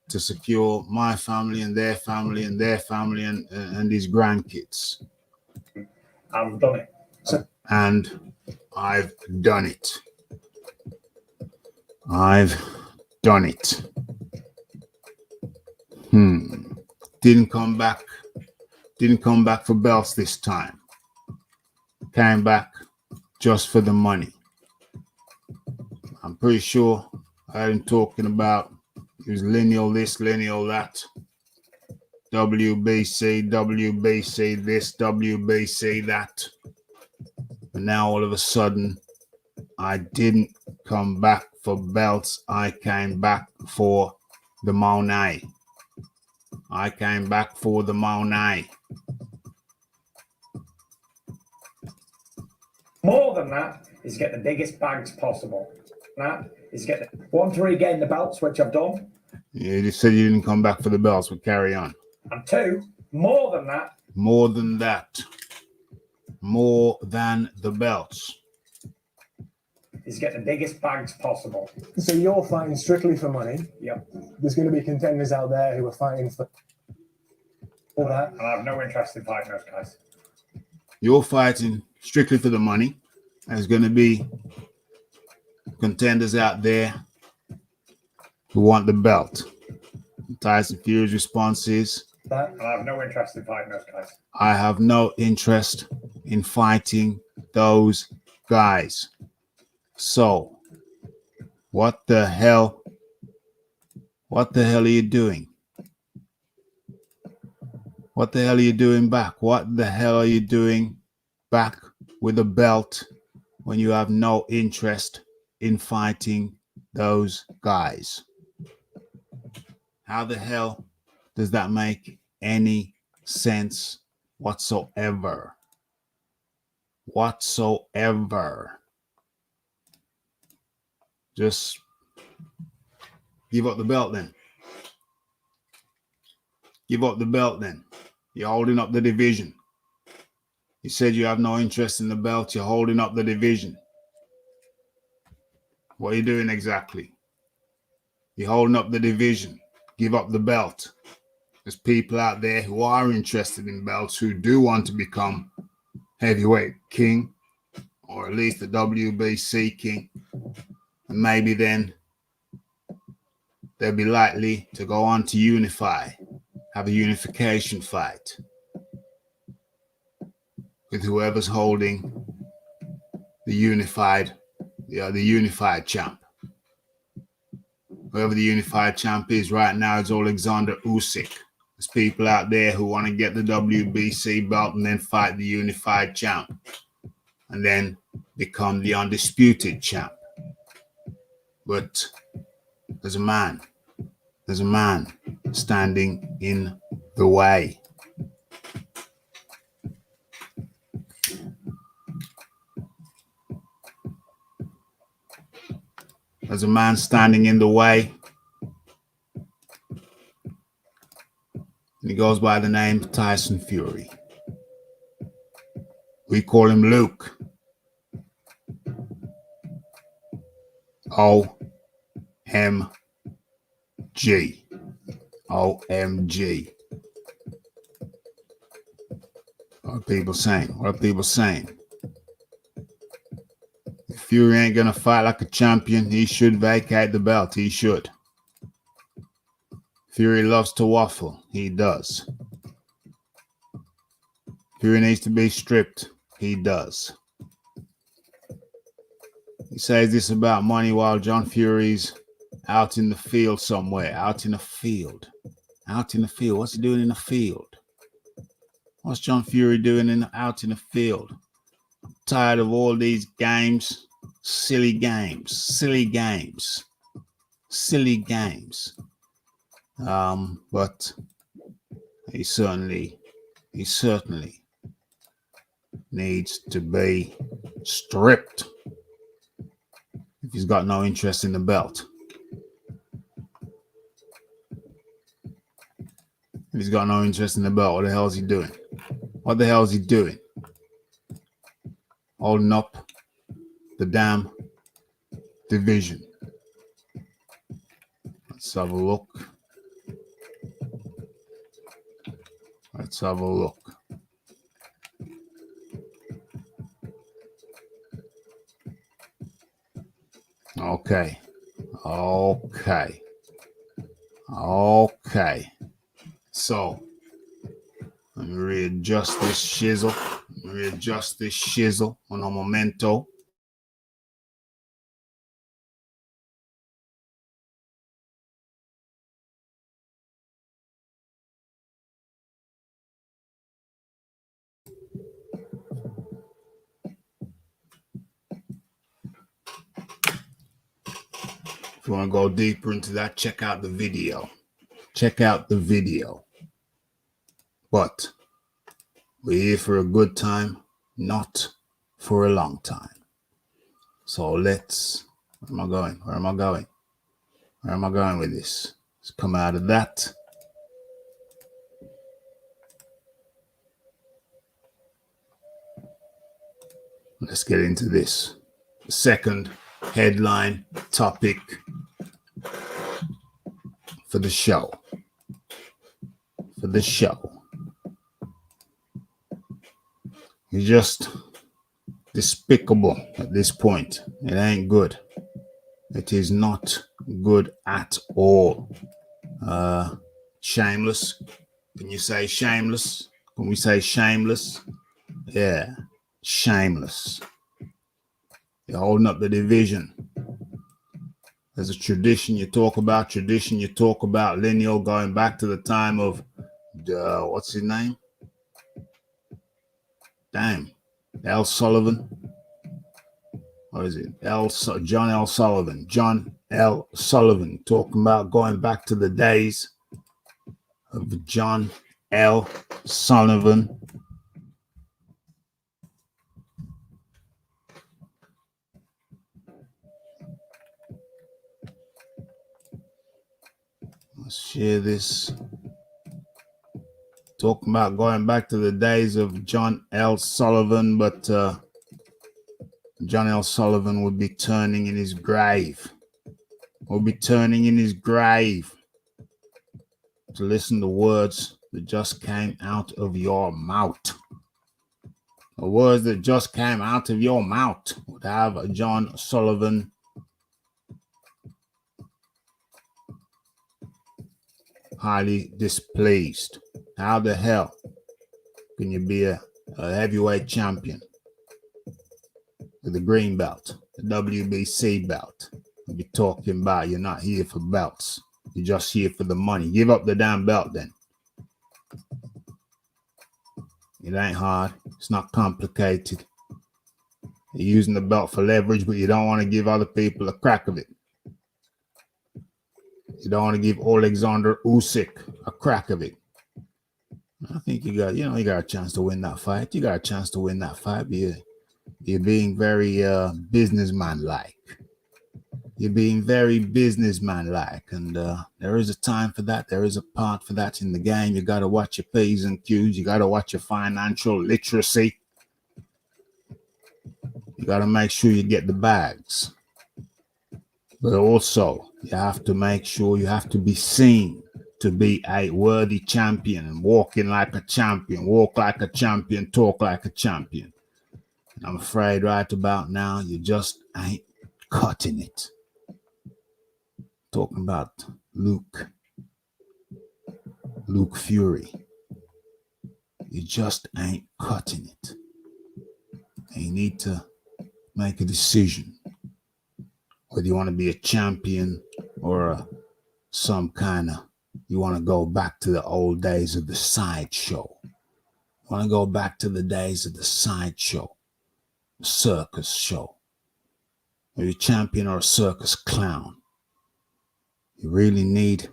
to secure my family and their family and their family and his grandkids. I've done it. And I've done it. I've done it. Didn't come back for belts this time. Came back just for the money. I'm pretty sure I had him talking about it was lineal this, lineal that. WBC this, WBC that. And now all of a sudden, I didn't come back for belts. I came back for the money. I came back for the money. More than that is get the biggest bags possible. That is get the 1 to regain the belts, which I've done. You just said you didn't come back for the belts, but carry on. And 2, more than that. More than that. More than the belts. Is get the biggest bags possible. So you're fighting strictly for money. Yep. There's going to be contenders out there who are fighting for all that. And I have no interest in fighting those guys. You're fighting strictly for the money. There's going to be contenders out there who want the belt. Tyson Fury's response is, And I have no interest in fighting those guys. I have no interest in fighting those guys. So, what the hell are you doing? What the hell are you doing back? What the hell are you doing back with a belt when you have no interest in fighting those guys? How the hell does that make any sense whatsoever? Whatsoever. Just give up the belt then. Give up the belt then. You're holding up the division. You said you have no interest in the belt. You're holding up the division. What are you doing exactly? You're holding up the division. Give up the belt. There's people out there who are interested in belts, who do want to become heavyweight king, or at least the WBC king. And maybe then they'll be likely to go on to unify, have a unification fight with whoever's holding the unified champ. Whoever the unified champ is right now is Alexander Usyk. There's people out there who want to get the WBC belt and then fight the unified champ and then become the undisputed champ. But there's a man standing in the way. There's a man standing in the way. And he goes by the name Tyson Fury. We call him Luke. OMG. OMG. What are people saying? What are people saying? If Fury ain't gonna fight like a champion, he should vacate the belt. He should. Fury loves to waffle. He does. Fury needs to be stripped. He does. He says this about money while John Fury's out in the field somewhere. Out in the field. Out in the field. What's he doing in the field? What's John Fury doing out in the field? I'm tired of all these games. Silly games. Silly games. Silly games. But he certainly needs to be stripped if he's got no interest in the belt. If he's got no interest in the belt, what the hell is he doing? What the hell is he doing? Holding up the damn division. Let's have a look. Let's have a look. Okay. So let me readjust this shizzle. On a momento. If you want to go deeper into that, check out the video. But we're here for a good time, not for a long time. So where am I going with this? Let's come out of that. Let's get into this. The second headline topic for the show. It's just despicable at this point. It ain't good. It is not good at all. Shameless. Can you say shameless? Can we say shameless? Yeah, shameless. You're holding up the division. There's a tradition you talk about, lineal, going back to the time of, what's his name? Damn. L. Sullivan. What is it? John L. Sullivan. John L. Sullivan. Talking about going back to the days of John L. Sullivan. Let's share this. Talking about going back to the days of John L. Sullivan, but John L. Sullivan would be turning in his grave. To listen to words that just came out of your mouth. The words that just came out of your mouth would have John Sullivan highly displeased. How the hell can you be a heavyweight champion with a green belt, a WBC belt? You're talking about you're not here for belts. You're just here for the money. Give up the damn belt then. It ain't hard. It's not complicated. You're using the belt for leverage, but you don't want to give other people a crack of it. You don't want to give Alexander Usyk a crack of it. I think you got a chance to win that fight. You're being very businessman-like. And there is a time for that. There is a part for that in the game. You got to watch your P's and Q's. You got to watch your financial literacy. You got to make sure you get the bags. But also, you have to make sure you have to be seen to be a worthy champion and walking like a champion, walk like a champion, talk like a champion. And I'm afraid right about now, you just ain't cutting it. Talking about Luke Fury. You just ain't cutting it. And you need to make a decision whether you want to be a champion or some kind of, you want to go back to the old days of the sideshow. You want to go back to the days of the sideshow, the circus show. Are you a champion or a circus clown? You really need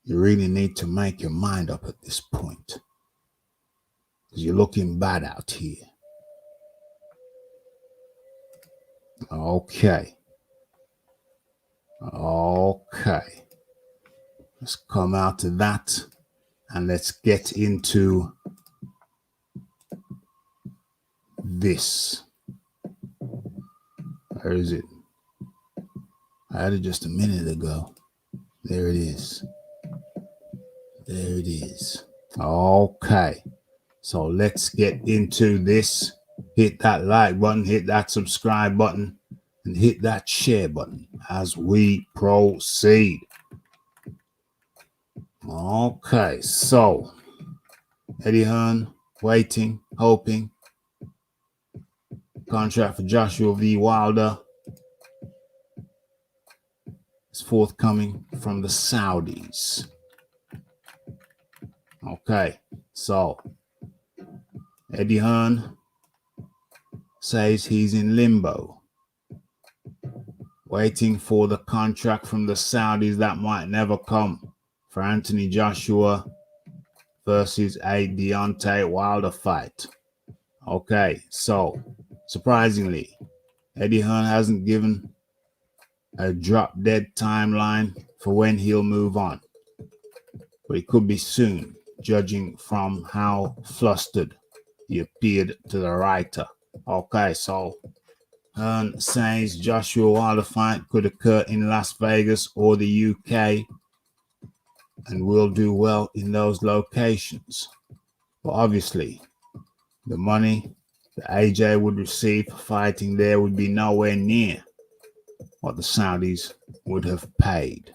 to make your mind up at this point. Because you're looking bad out here. Okay. Let's come out to that and let's get into this. Where is it? I had it just a minute ago. There it is. Okay. So let's get into this. Hit that like button, hit that subscribe button, and hit that share button as we proceed. Okay, so Eddie Hearn waiting, hoping. Contract for Joshua V. Wilder is forthcoming from the Saudis. Okay, so Eddie Hearn says he's in limbo, waiting for the contract from the Saudis that might never come for Anthony Joshua versus a Deontay Wilder fight. Okay, so surprisingly, Eddie Hearn hasn't given a drop-dead timeline for when he'll move on, but it could be soon, judging from how flustered he appeared to the writer. Okay, so Hearn says Joshua Wilder fight could occur in Las Vegas or the UK and will do well in those locations. But obviously, the money that AJ would receive for fighting there would be nowhere near what the Saudis would have paid.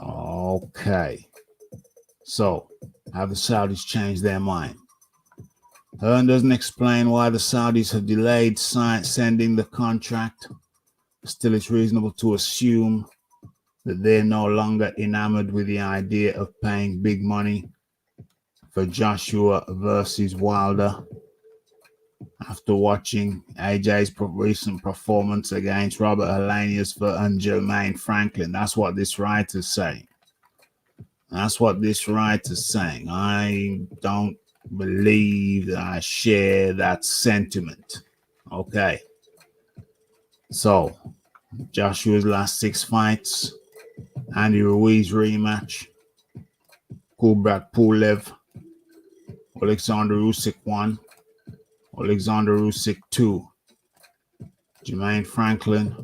Okay. So, have the Saudis changed their mind? Hearn doesn't explain why the Saudis have delayed sending the contract. Still, it's reasonable to assume that they're no longer enamored with the idea of paying big money for Joshua versus Wilder after watching AJ's recent performance against Robert Helenius and Jermaine Franklin. That's what this writer's saying. That's what this writer's saying. I don't believe that I share that sentiment. Okay. So, Joshua's last 6 fights, Andy Ruiz rematch, Kubrat Pulev, Alexander Usyk 1, Alexander Usyk 2, Jermaine Franklin,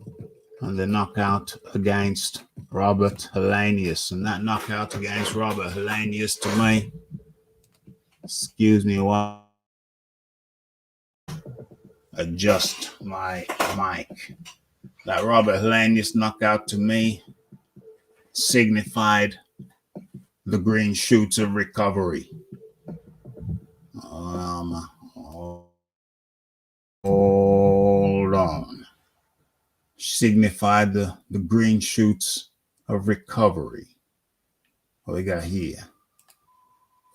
and the knockout against Robert Helenius. And that knockout against Robert Helenius, to me, excuse me while I adjust my mic. That Robert Helenius knockout, to me, signified the green shoots of recovery. Hold on. Signified the green shoots of recovery. What we got here?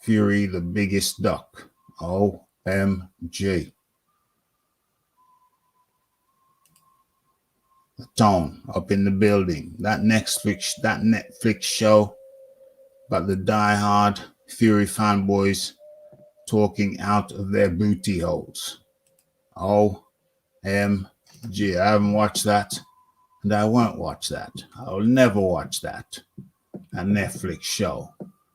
Fury, the biggest duck. OMG. The tone up in the building. That Netflix show about the diehard Fury fanboys talking out of their booty holes. OMG. I haven't watched that, and I won't watch that. I will never watch that. A Netflix show,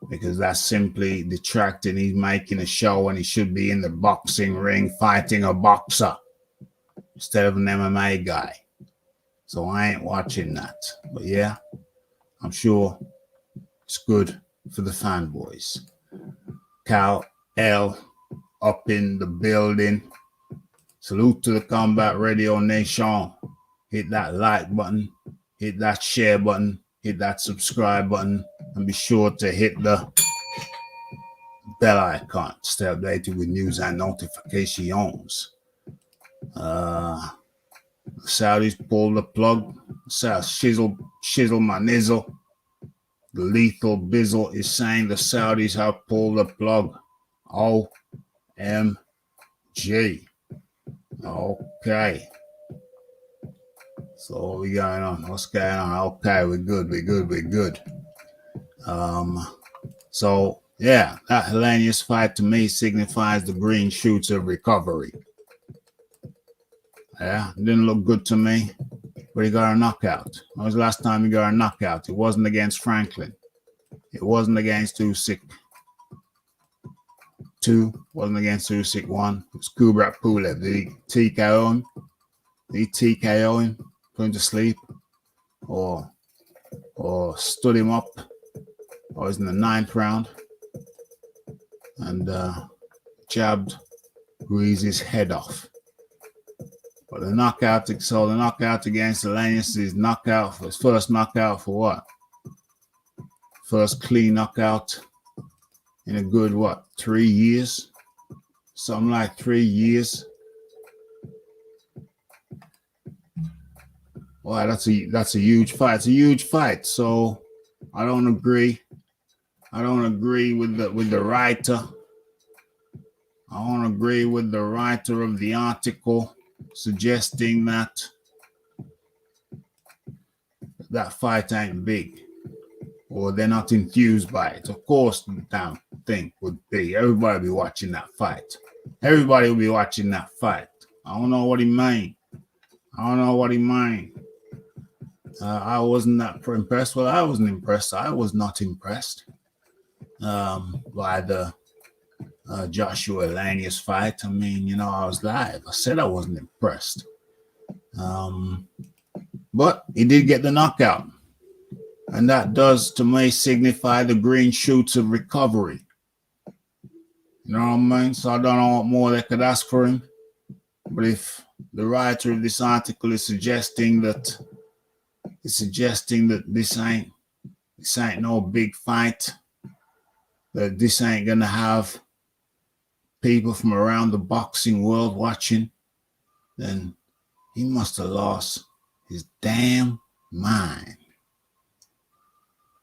because that's simply detracting. He's making a show when he should be in the boxing ring fighting a boxer instead of an MMA guy. So I ain't watching that. But yeah, I'm sure it's good for the fanboys. Cal L up in the building. Salute to the Combat Radio Nation. Hit that like button, hit that share button, hit that subscribe button, and be sure to hit the bell icon. Stay updated with news and notifications. The Saudis pulled the plug. Shizzle my nizzle. The lethal bizzle is saying the Saudis have pulled the plug. OMG. Okay. So what we going on? What's going on? Okay, we're good. So yeah, that Helenius fight to me signifies the green shoots of recovery. Yeah, it didn't look good to me, but he got a knockout. When was the last time he got a knockout? It wasn't against Franklin. It wasn't against Usyk 2. Wasn't against Usyk 1. It was Kubrat Pulev. Did he TKO him? Put him to sleep? Or stood him up? Or was in the 9th round? and jabbed Ruiz's head off. But the knockout against Alanius is knockout for his first knockout for what? First clean knockout in a good 3 years? Something like 3 years. Wow, that's a huge fight. It's a huge fight. So I don't agree. I don't agree with the writer. I don't agree with the writer of the article suggesting that fight ain't big or they're not enthused by it. Of course, the damn thing would be. Everybody will be watching that fight. Everybody will be watching that fight. I don't know what he mean. I wasn't that impressed. Well, I wasn't impressed. I was not impressed by the Joshua Lanius fight. I mean, I was live. I said I wasn't impressed. But he did get the knockout. And that does, to me, signify the green shoots of recovery. You know what I mean? So I don't know what more they could ask for him. But if the writer of this article is suggesting that this ain't no big fight, that this ain't gonna have people from around the boxing world watching, then he must have lost his damn mind.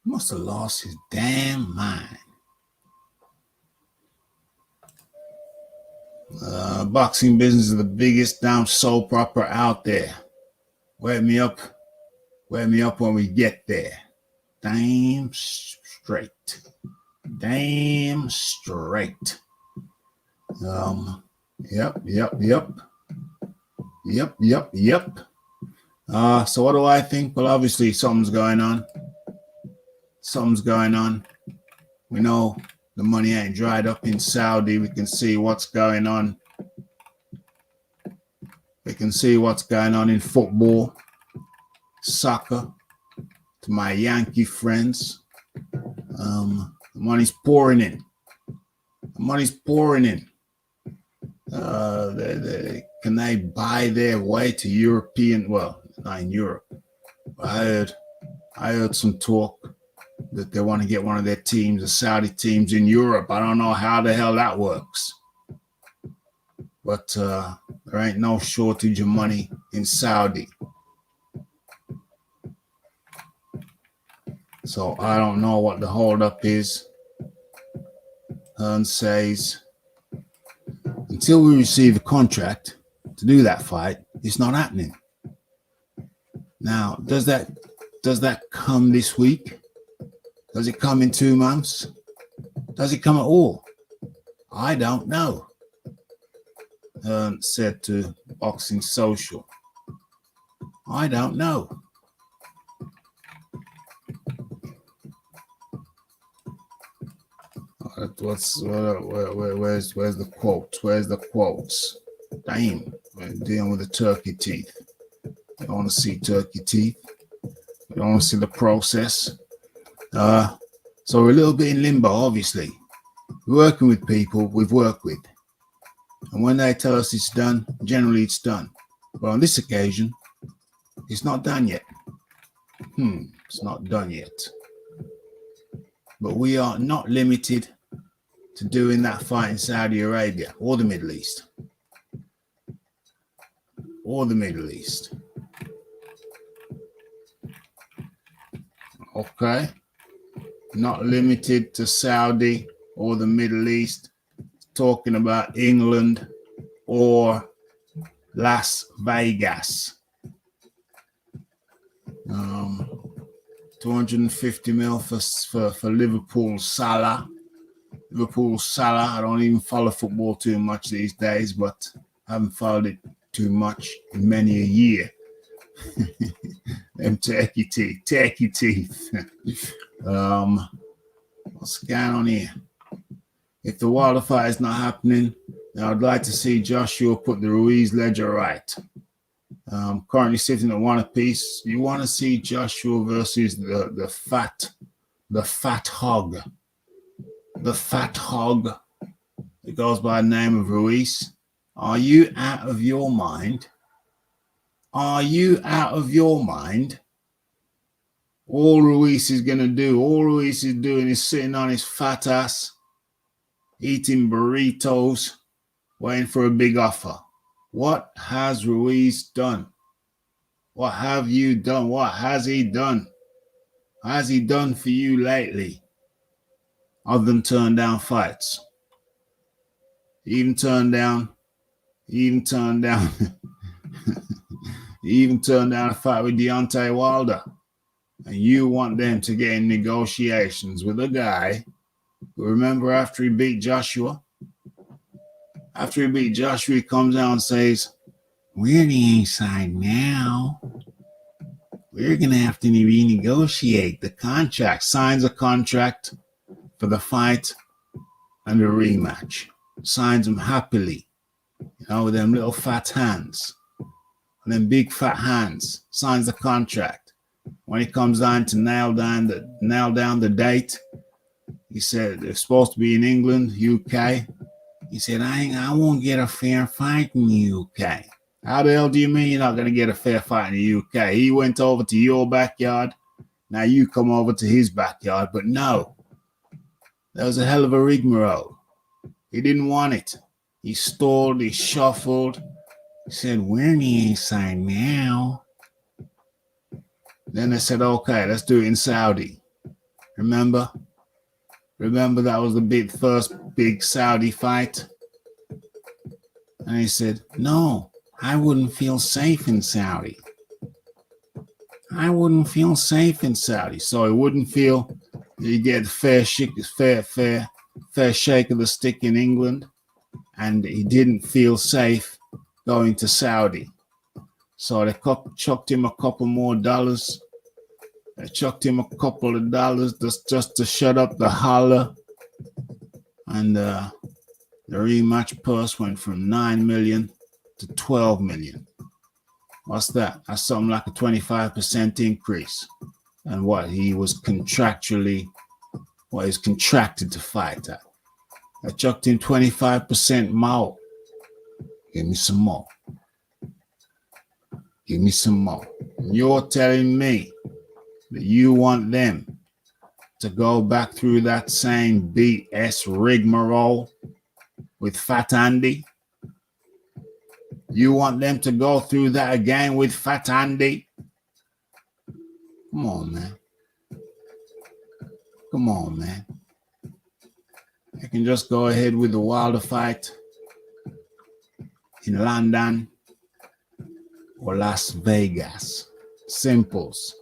He must have lost his damn mind. Boxing business is the biggest damn soap opera out there. Wake me up when we get there. Damn straight. Yep. So what do I think? Well, obviously something's going on. We know the money ain't dried up in Saudi. We can see what's going on. We can see what's going on in football, soccer, to my Yankee friends. The money's pouring in. Can they buy their way to European? Well, not in Europe. I heard some talk that they want to get one of their teams, the Saudi teams in Europe. I don't know how the hell that works. But there ain't no shortage of money in Saudi. So I don't know what the holdup is. Hearn says, until we receive a contract to do that fight, it's not happening. Now, does that come this week? Does it come in 2 months? Does it come at all? I don't know. Hearn said to Boxing Social. I don't know. Where's the quotes? Where's the quotes? Damn, we're dealing with the turkey teeth. You don't want to see turkey teeth. You don't want to see the process. So we're a little bit in limbo, obviously. We're working with people we've worked with. And when they tell us it's done, generally it's done. But on this occasion, it's not done yet. It's not done yet. But we are not limited to doing that fight in Saudi Arabia or the Middle East. Okay. Not limited to Saudi or the Middle East. Talking about England or Las Vegas. 250 mil for Liverpool Salah. I don't even follow football too much these days, but I haven't followed it too much in many a year. Them turkey teeth. What's going on here? If the Wilder fight is not happening, then I'd like to see Joshua put the Ruiz ledger right. Currently sitting at 1 apiece. You want to see Joshua versus the fat hog. The fat hog It goes by the name of Ruiz. Are you out of your mind? Are you out of your mind? All Ruiz is going to do, all Ruiz is doing is sitting on his fat ass, eating burritos, waiting for a big offer. What has Ruiz done? What have you done? What has he done? What has he done for you lately? Other than turn down fights. He even turned down he even turned down a fight with Deontay Wilder. And you want them to get in negotiations with a guy who, remember, after he beat Joshua? After he beat Joshua, he comes out and says, we're the inside now. We're going to have to renegotiate the contract. Signs a contract for the fight and the rematch. Signs them happily. You know, with them little fat hands. And them big fat hands. Signs the contract. When it comes down to nail down the date, he said it's supposed to be in England, UK. He said, I won't get a fair fight in the UK. How the hell do you mean you're not going to get a fair fight in the UK? He went over to your backyard. Now you come over to his backyard. But no, that was a hell of a rigmarole. He didn't want it. He stalled, he shuffled. He said, we're in the inside now. Then they said, okay, let's do it in Saudi. Remember? Remember that was the first big Saudi fight? And he said, no, I wouldn't feel safe in Saudi. I wouldn't feel safe in Saudi. So he wouldn't feel you get fair shake of the stick in England. And he didn't feel safe going to Saudi. So they chucked him a couple more dollars. They chucked him a couple of dollars just to shut up the holler. And the rematch purse went from 9 million to 12 million. What's that? That's something like a 25% increase. And what he was contracted to fight at. I chucked him 25% more. Give me some more. Give me some more. And you're telling me that you want them to go back through that same BS rigmarole with Fat Andy? You want them to go through that again with Fat Andy? Come on, man. Come on, man. I can just go ahead with the Wilder fight in London or Las Vegas. Simples.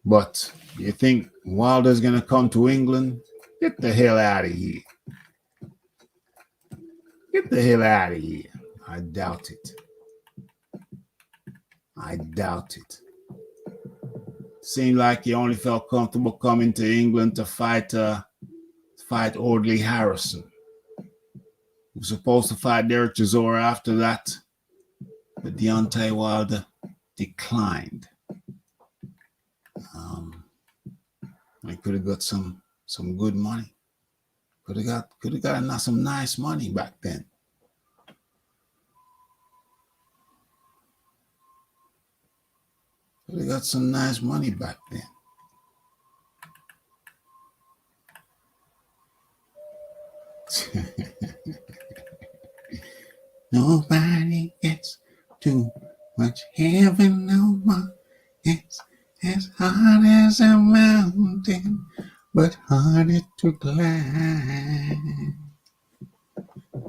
But you think Wilder's going to come to England? Get the hell out of here. Get the hell out of here. I doubt it. I doubt it. Seemed like he only felt comfortable coming to England to fight Audley Harrison. He was supposed to fight Derek Chisora after that, but Deontay Wilder declined. I could have got some good money. Could have got some nice money back then. Could have got some nice money back then. Nobody gets too much heaven no more. It's as hard as a mountain, but harder to climb.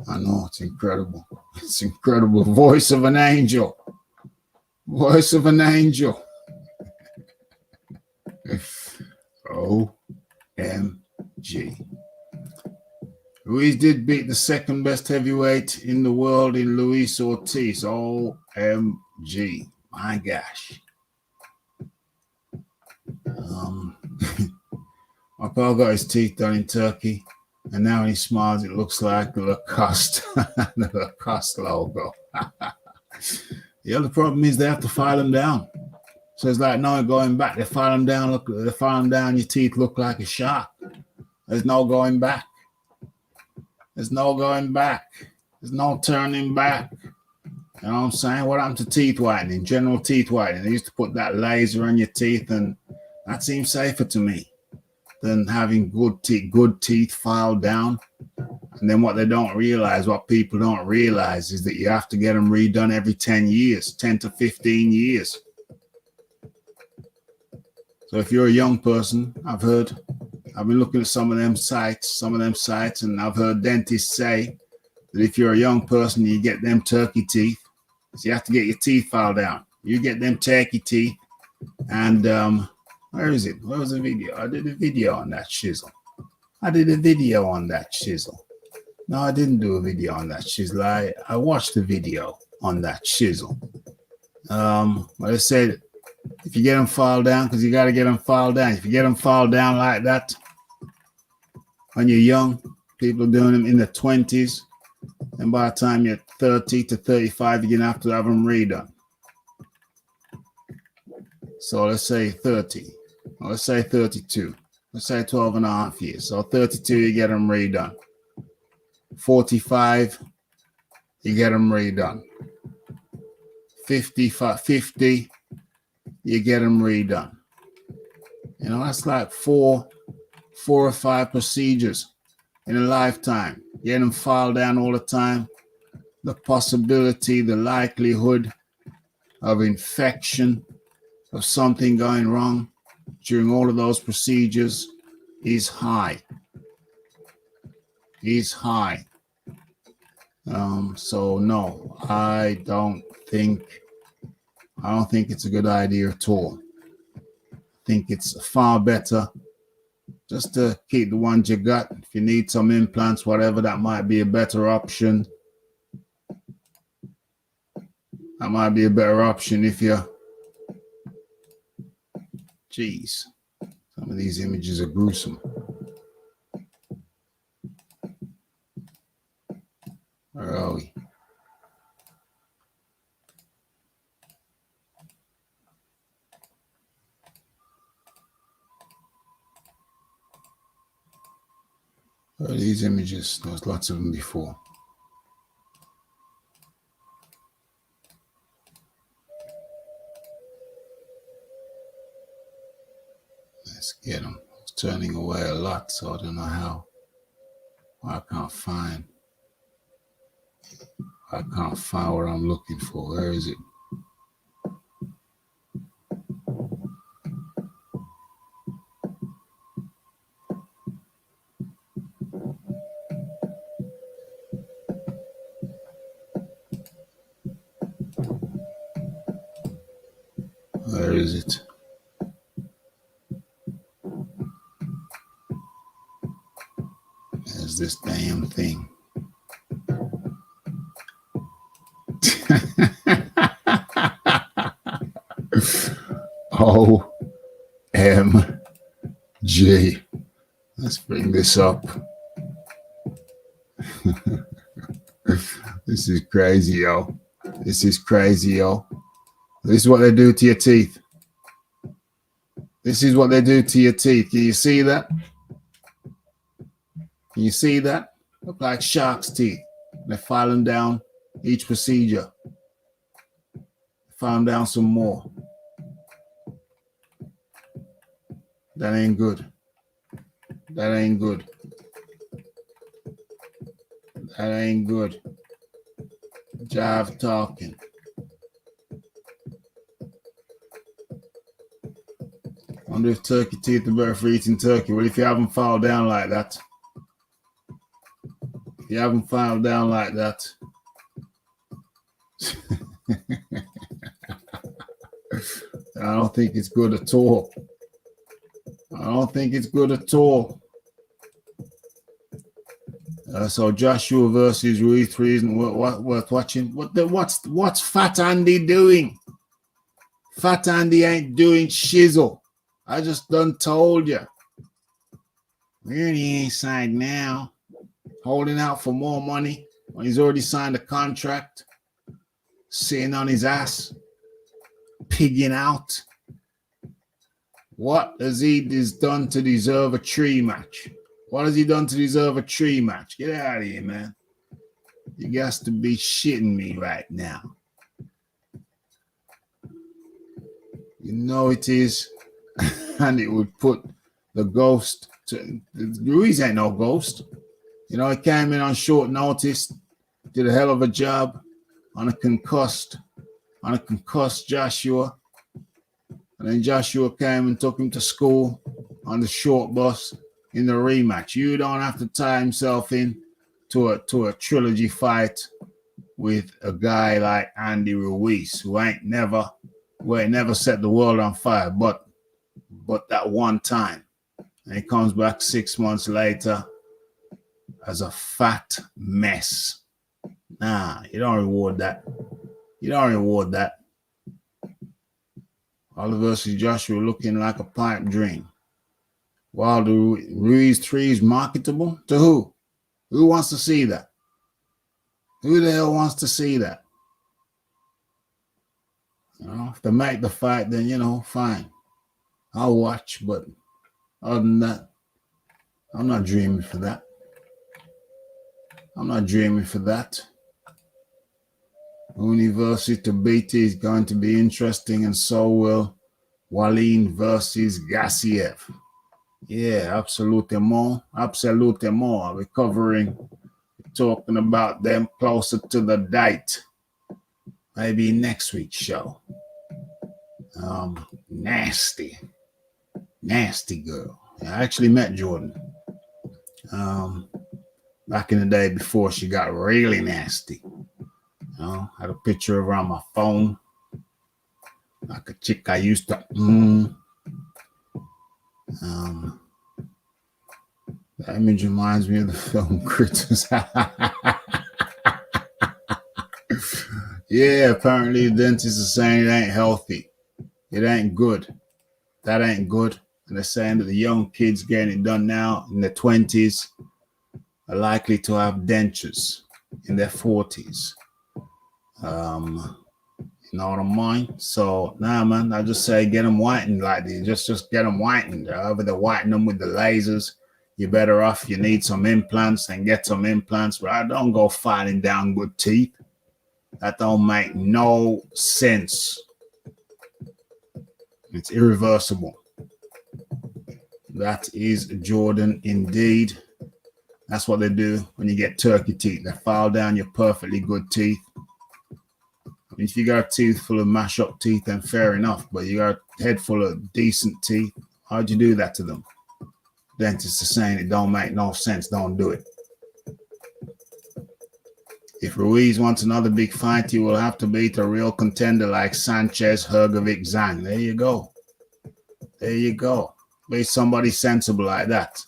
I know, it's incredible. It's incredible. Voice of an angel. Voice of an angel. OMG. Ruiz did beat the second best heavyweight in the world in Luis Ortiz. OMG. My gosh. My pal got his teeth done in Turkey, and now when he smiles, it looks like the Lacoste, the Lacoste logo. The other problem is they have to file them down. So it's like no going back. They file them down. They file them down. Your teeth look like a shark. There's no going back. There's no going back. There's no turning back. You know what I'm saying? What happened to teeth whitening? General teeth whitening. They used to put that laser on your teeth, and that seems safer to me than having good teeth filed down. And then what people don't realize is that you have to get them redone every 10 years, 10 to 15 years. So if you're a young person, I've been looking at some of them sites, and I've heard dentists say that if you're a young person, you get them turkey teeth. So you have to get your teeth filed down. You get them turkey teeth. And where is it? Where was the video? I did a video on that shizzle. No, I didn't do a video on that shizzle. I watched the video on that shizzle. But I said, if you get them filed down, because you got to get them filed down. If you get them filed down like that, when you're young, people are doing them in the 20s. And by the time you're 30 to 35, you're going to have them redone. So let's say 30. Or let's say 32. Let's say 12 and a half years. So 32, you get them redone. 45, you get them redone. 50, you get them redone. You know, that's like four or five procedures in a lifetime. Get them filed down all the time. The possibility, the likelihood of infection, of something going wrong during all of those procedures is high. So no, I don't think it's a good idea at all. I think it's far better just to keep the ones you got. If you need some implants, whatever, that might be a better option. If you... Jeez. Some of these images are gruesome. Where are we? Where are these images? There was lots of them before. Let's get them. It's turning away a lot, so I don't know how. I can't find what I'm looking for. Where is it? Where is it? There's this damn thing. OMG. Let's bring this up. This is crazy, yo. This is what they do to your teeth. Can you see that? Look like shark's teeth. They're filing down each procedure. File down some more. That ain't good. Jive talking. Wonder if turkey teeth are better for eating turkey. Well, if you haven't filed down like that. I don't think it's good at all. So Joshua versus Ruiz 3 isn't worth watching. What's Fat Andy doing? Fat Andy ain't doing shizzle. I just done told you. We're on the inside now, holding out for more money when he's already signed a contract, sitting on his ass, pigging out. What has he done to deserve a tree match? What has he done to deserve a 3 match? Get out of here, man. You got to be shitting me right now. You know it is. And it would put the ghost to Ruiz ain't no ghost. You know, he came in on short notice, did a hell of a job on a concussed Joshua. And then Joshua came and took him to school on the short bus in the rematch. You don't have to tie himself in to a trilogy fight with a guy like Andy Ruiz, who ain't never set the world on fire, but that one time. And he comes back 6 months later as a fat mess. Nah, you don't reward that. You don't reward that. Wilder versus Joshua looking like a pipe dream. Wilder Ruiz 3 is marketable? To who? Who wants to see that? Who the hell wants to see that? You know, if they make the fight, then, you know, fine. I'll watch, but other than that, I'm not dreaming for that. I'm not dreaming for that. Uni versus Tabiti is going to be interesting, and so will Wallin versus Gassiev. Yeah, absolutely more. Absolutely more. I'll be talking about them closer to the date. Maybe next week's show. Nasty girl. I actually met Jordan back in the day before she got really nasty. You know, I had a picture of her on my phone, like a chick I used to. The image reminds me of the film Critters. Yeah, apparently the dentist is saying it ain't healthy. It ain't good. That ain't good. And they're saying that the young kids getting it done now in their 20s are likely to have dentures in their 40s. You know what I mean? So, nah, man, I just say get them whitened like this. Just get them whitened. However they whiten them with the lasers, you're better off. You need some implants, and get some implants. But I don't go fighting down good teeth. That don't make no sense. It's irreversible. That is Jordan indeed. That's what they do when you get turkey teeth. They file down your perfectly good teeth. I mean, if you got a tooth full of mash up teeth, then fair enough. But you got a head full of decent teeth. How'd you do that to them? Dentists are saying it don't make no sense. Don't do it. If Ruiz wants another big fight, he will have to beat a real contender like Sanchez, Hrgovic, Zhang. There you go. There you go. Beat somebody sensible like that.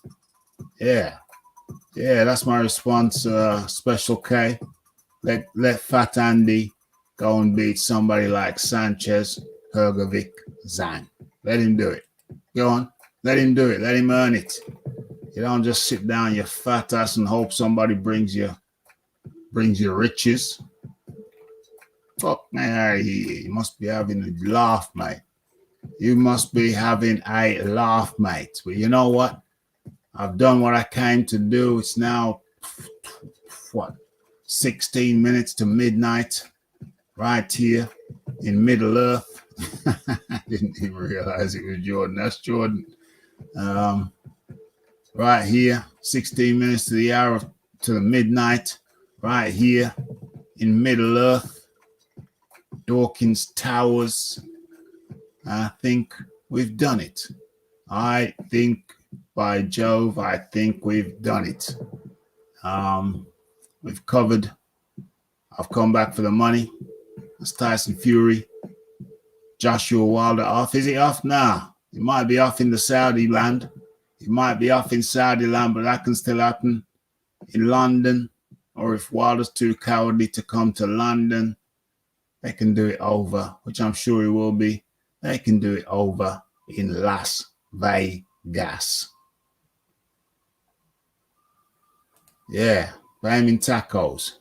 Yeah. Yeah, that's my response, Special K. Let Fat Andy go and beat somebody like Sanchez, Hrgovic, Zhang. Let him do it. Go on. Let him do it. Let him earn it. You don't just sit down your fat ass and hope somebody brings you riches. Fuck, man, you must be having a laugh, mate. You must be having a laugh, mate. But you know what? I've done what I came to do. It's now, 16 minutes to midnight right here in Middle Earth. I didn't even realize it was Jordan. That's Jordan. Right here, 16 minutes to the hour, to the midnight, right here in Middle Earth, Dawkins Towers. I think we've done it. I think, by Jove, I think we've done it. We've covered. I've come back for the money. It's Tyson Fury. Joshua Wilder off. Is he off? Nah. He might be off in the Saudi land. He might be off in Saudi land, but that can still happen in London. Or if Wilder's too cowardly to come to London, they can do it over, which I'm sure he will be. They can do it over in Las Vegas. Yeah, pay him in tacos.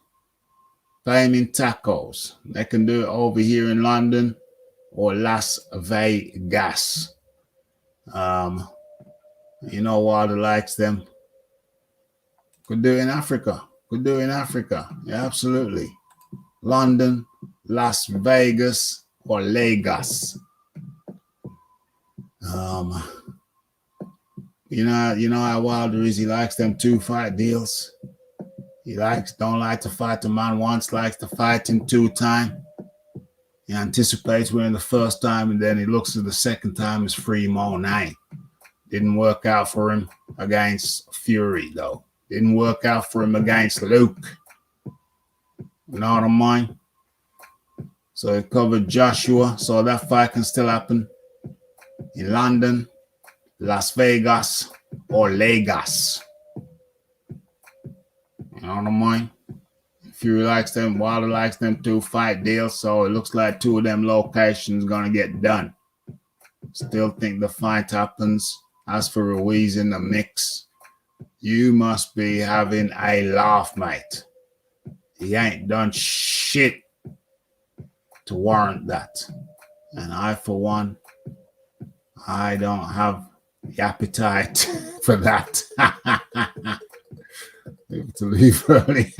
Pay him in tacos. They can do it over here in London or Las Vegas. You know Wilder likes them Could do in Africa. Could do in Africa. Yeah, absolutely. London, Las Vegas, or Lagos. You know how Wilder is. He likes them 2 fight deals. He don't like to fight the man once, likes to fight him 2 times. He anticipates winning the first time, and then he looks at the second time as free more nine. Didn't work out for him against Fury, though. Didn't work out for him against Luke. You know what I mean? So he covered Joshua, so that fight can still happen in London, Las Vegas, or Lagos. You know what I mean? Fury likes them, Wilder likes them 2 fight deals, so it looks like 2 of them locations gonna get done. Still think the fight happens. As for Ruiz in the mix, you must be having a laugh, mate. He ain't done shit to warrant that. And I, for one, I don't have the appetite for that. Able to leave early.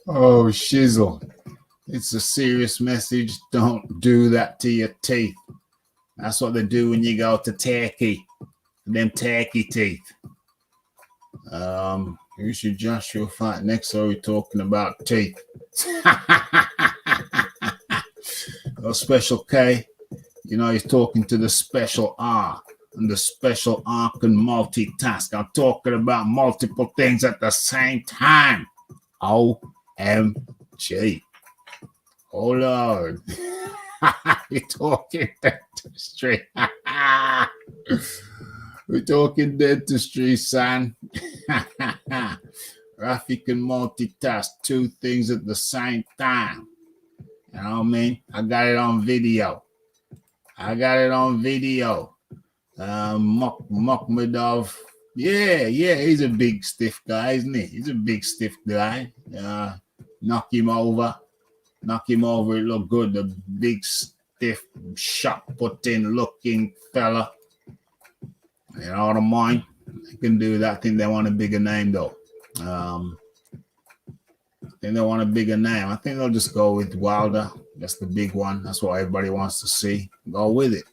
Oh, shizzle. It's a serious message. Don't do that to your teeth. That's what they do when you go to Turkey. Them turkey teeth. Who should Joshua fight next? So we're talking about teeth. Oh, Special K. You know, he's talking to the Special R. And the Special R can multitask. I'm talking about multiple things at the same time. OMG. Oh, Lord. You're talking dentistry. We're talking dentistry, son. Rafi can multitask 2 things at the same time. You know what I mean? I got it on video. Mukhmadov. Yeah, he's a big stiff guy, isn't he? He's a big stiff guy. Knock him over. It looked good. The big stiff shot-putting looking fella. You know what I mean? They can do that. I think they want a bigger name though. I think they want a bigger name. I think they'll just go with Wilder. That's the big one. That's what everybody wants to see. Go with it.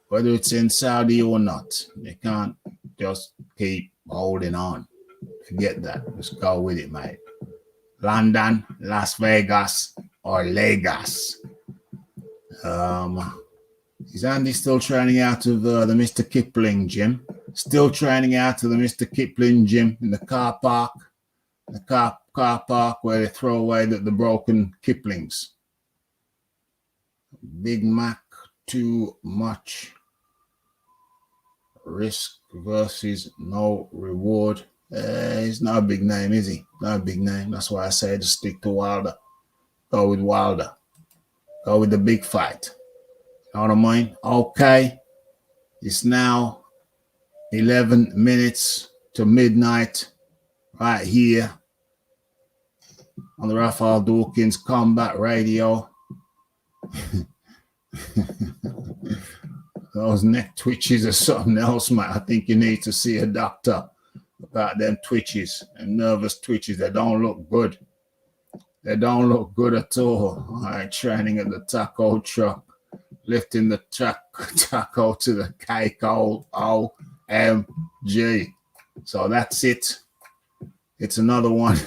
Whether it's in Saudi or not. They can't just keep holding on. Forget that. Just go with it, mate. London, Las Vegas, or Lagos. Is Andy still training out of the Mr. Kipling gym? Still training out of the Mr. Kipling gym in the car park. The car park where they throw away the broken Kiplings. Big Mac, too much risk versus no reward. He's not a big name, is he? Not a big name. That's why I say to stick to Wilder. Go with Wilder. Go with the big fight. You know what I mean? Okay. It's now 11 minutes to midnight right here on the Raphael Dawkins Combat Radio. Those neck twitches are something else, mate. I think you need to see a doctor about them twitches and nervous twitches. They don't look good. They don't look good at all. All right, training at the taco truck, lifting the taco to the cake. OMG. So that's it. It's another one.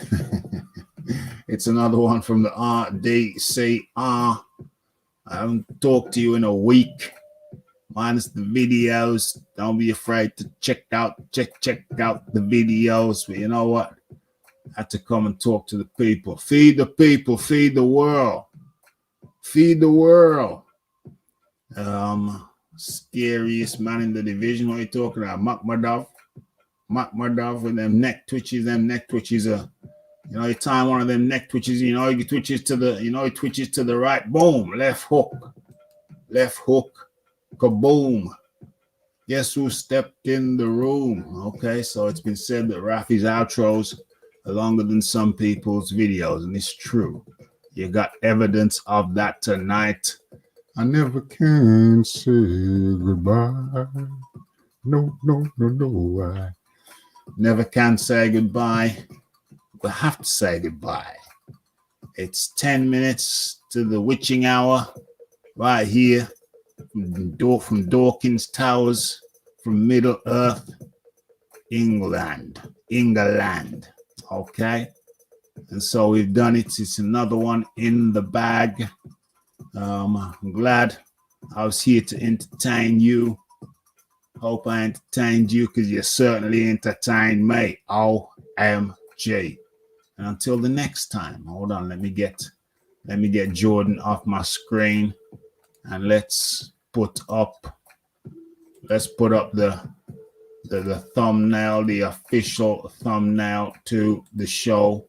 It's another one from the RDCR. I haven't talked to you in a week. Minus the videos. Don't be afraid to check out the videos. But you know what? I had to come and talk to the people. Feed the people. Feed the world. Feed the world. Scariest man in the division. What are you talking about? Makhmadov with them neck twitches. Them neck twitches are, you know, you time one of them neck twitches, you know, he twitches to the right, boom, left hook, kaboom. Guess who stepped in the room? Okay, so it's been said that Rafi's outros are longer than some people's videos, and it's true. You got evidence of that tonight. I never can say goodbye. No, no, no, no. I never can say goodbye. We have to say goodbye. It's 10 minutes to the witching hour right here from Dawkins Towers, from Middle Earth, England. Okay? And so we've done it. It's another one in the bag. I'm glad I was here to entertain you. Hope I entertained you, because you certainly entertained me. OMG. And until the next time, hold on, let me get Jordan off my screen, and let's put up the thumbnail, the official thumbnail to the show.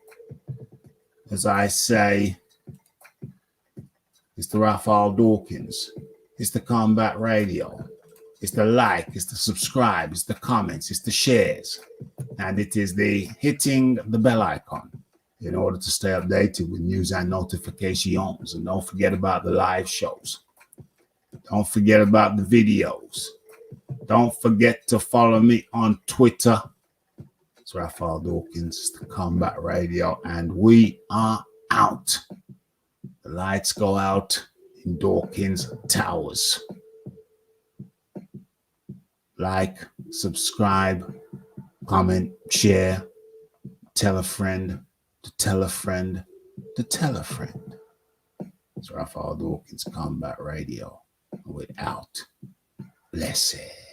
As I say, it's the Raphael Dawkins. It's the Combat Radio. It's the like, it's the subscribe, it's the comments, it's the shares, and it is the hitting the bell icon in order to stay updated with news and notifications. And don't forget about the live shows. Don't forget about the videos. Don't forget to follow me on Twitter. It's Raphael Dawkins, it's the Combat Radio, and we are out. The lights go out in Dawkins Towers. Like, subscribe, comment, share, tell a friend, to tell a friend, to tell a friend. It's Raphael Dawkins Combat Radio. We're out. Blessed.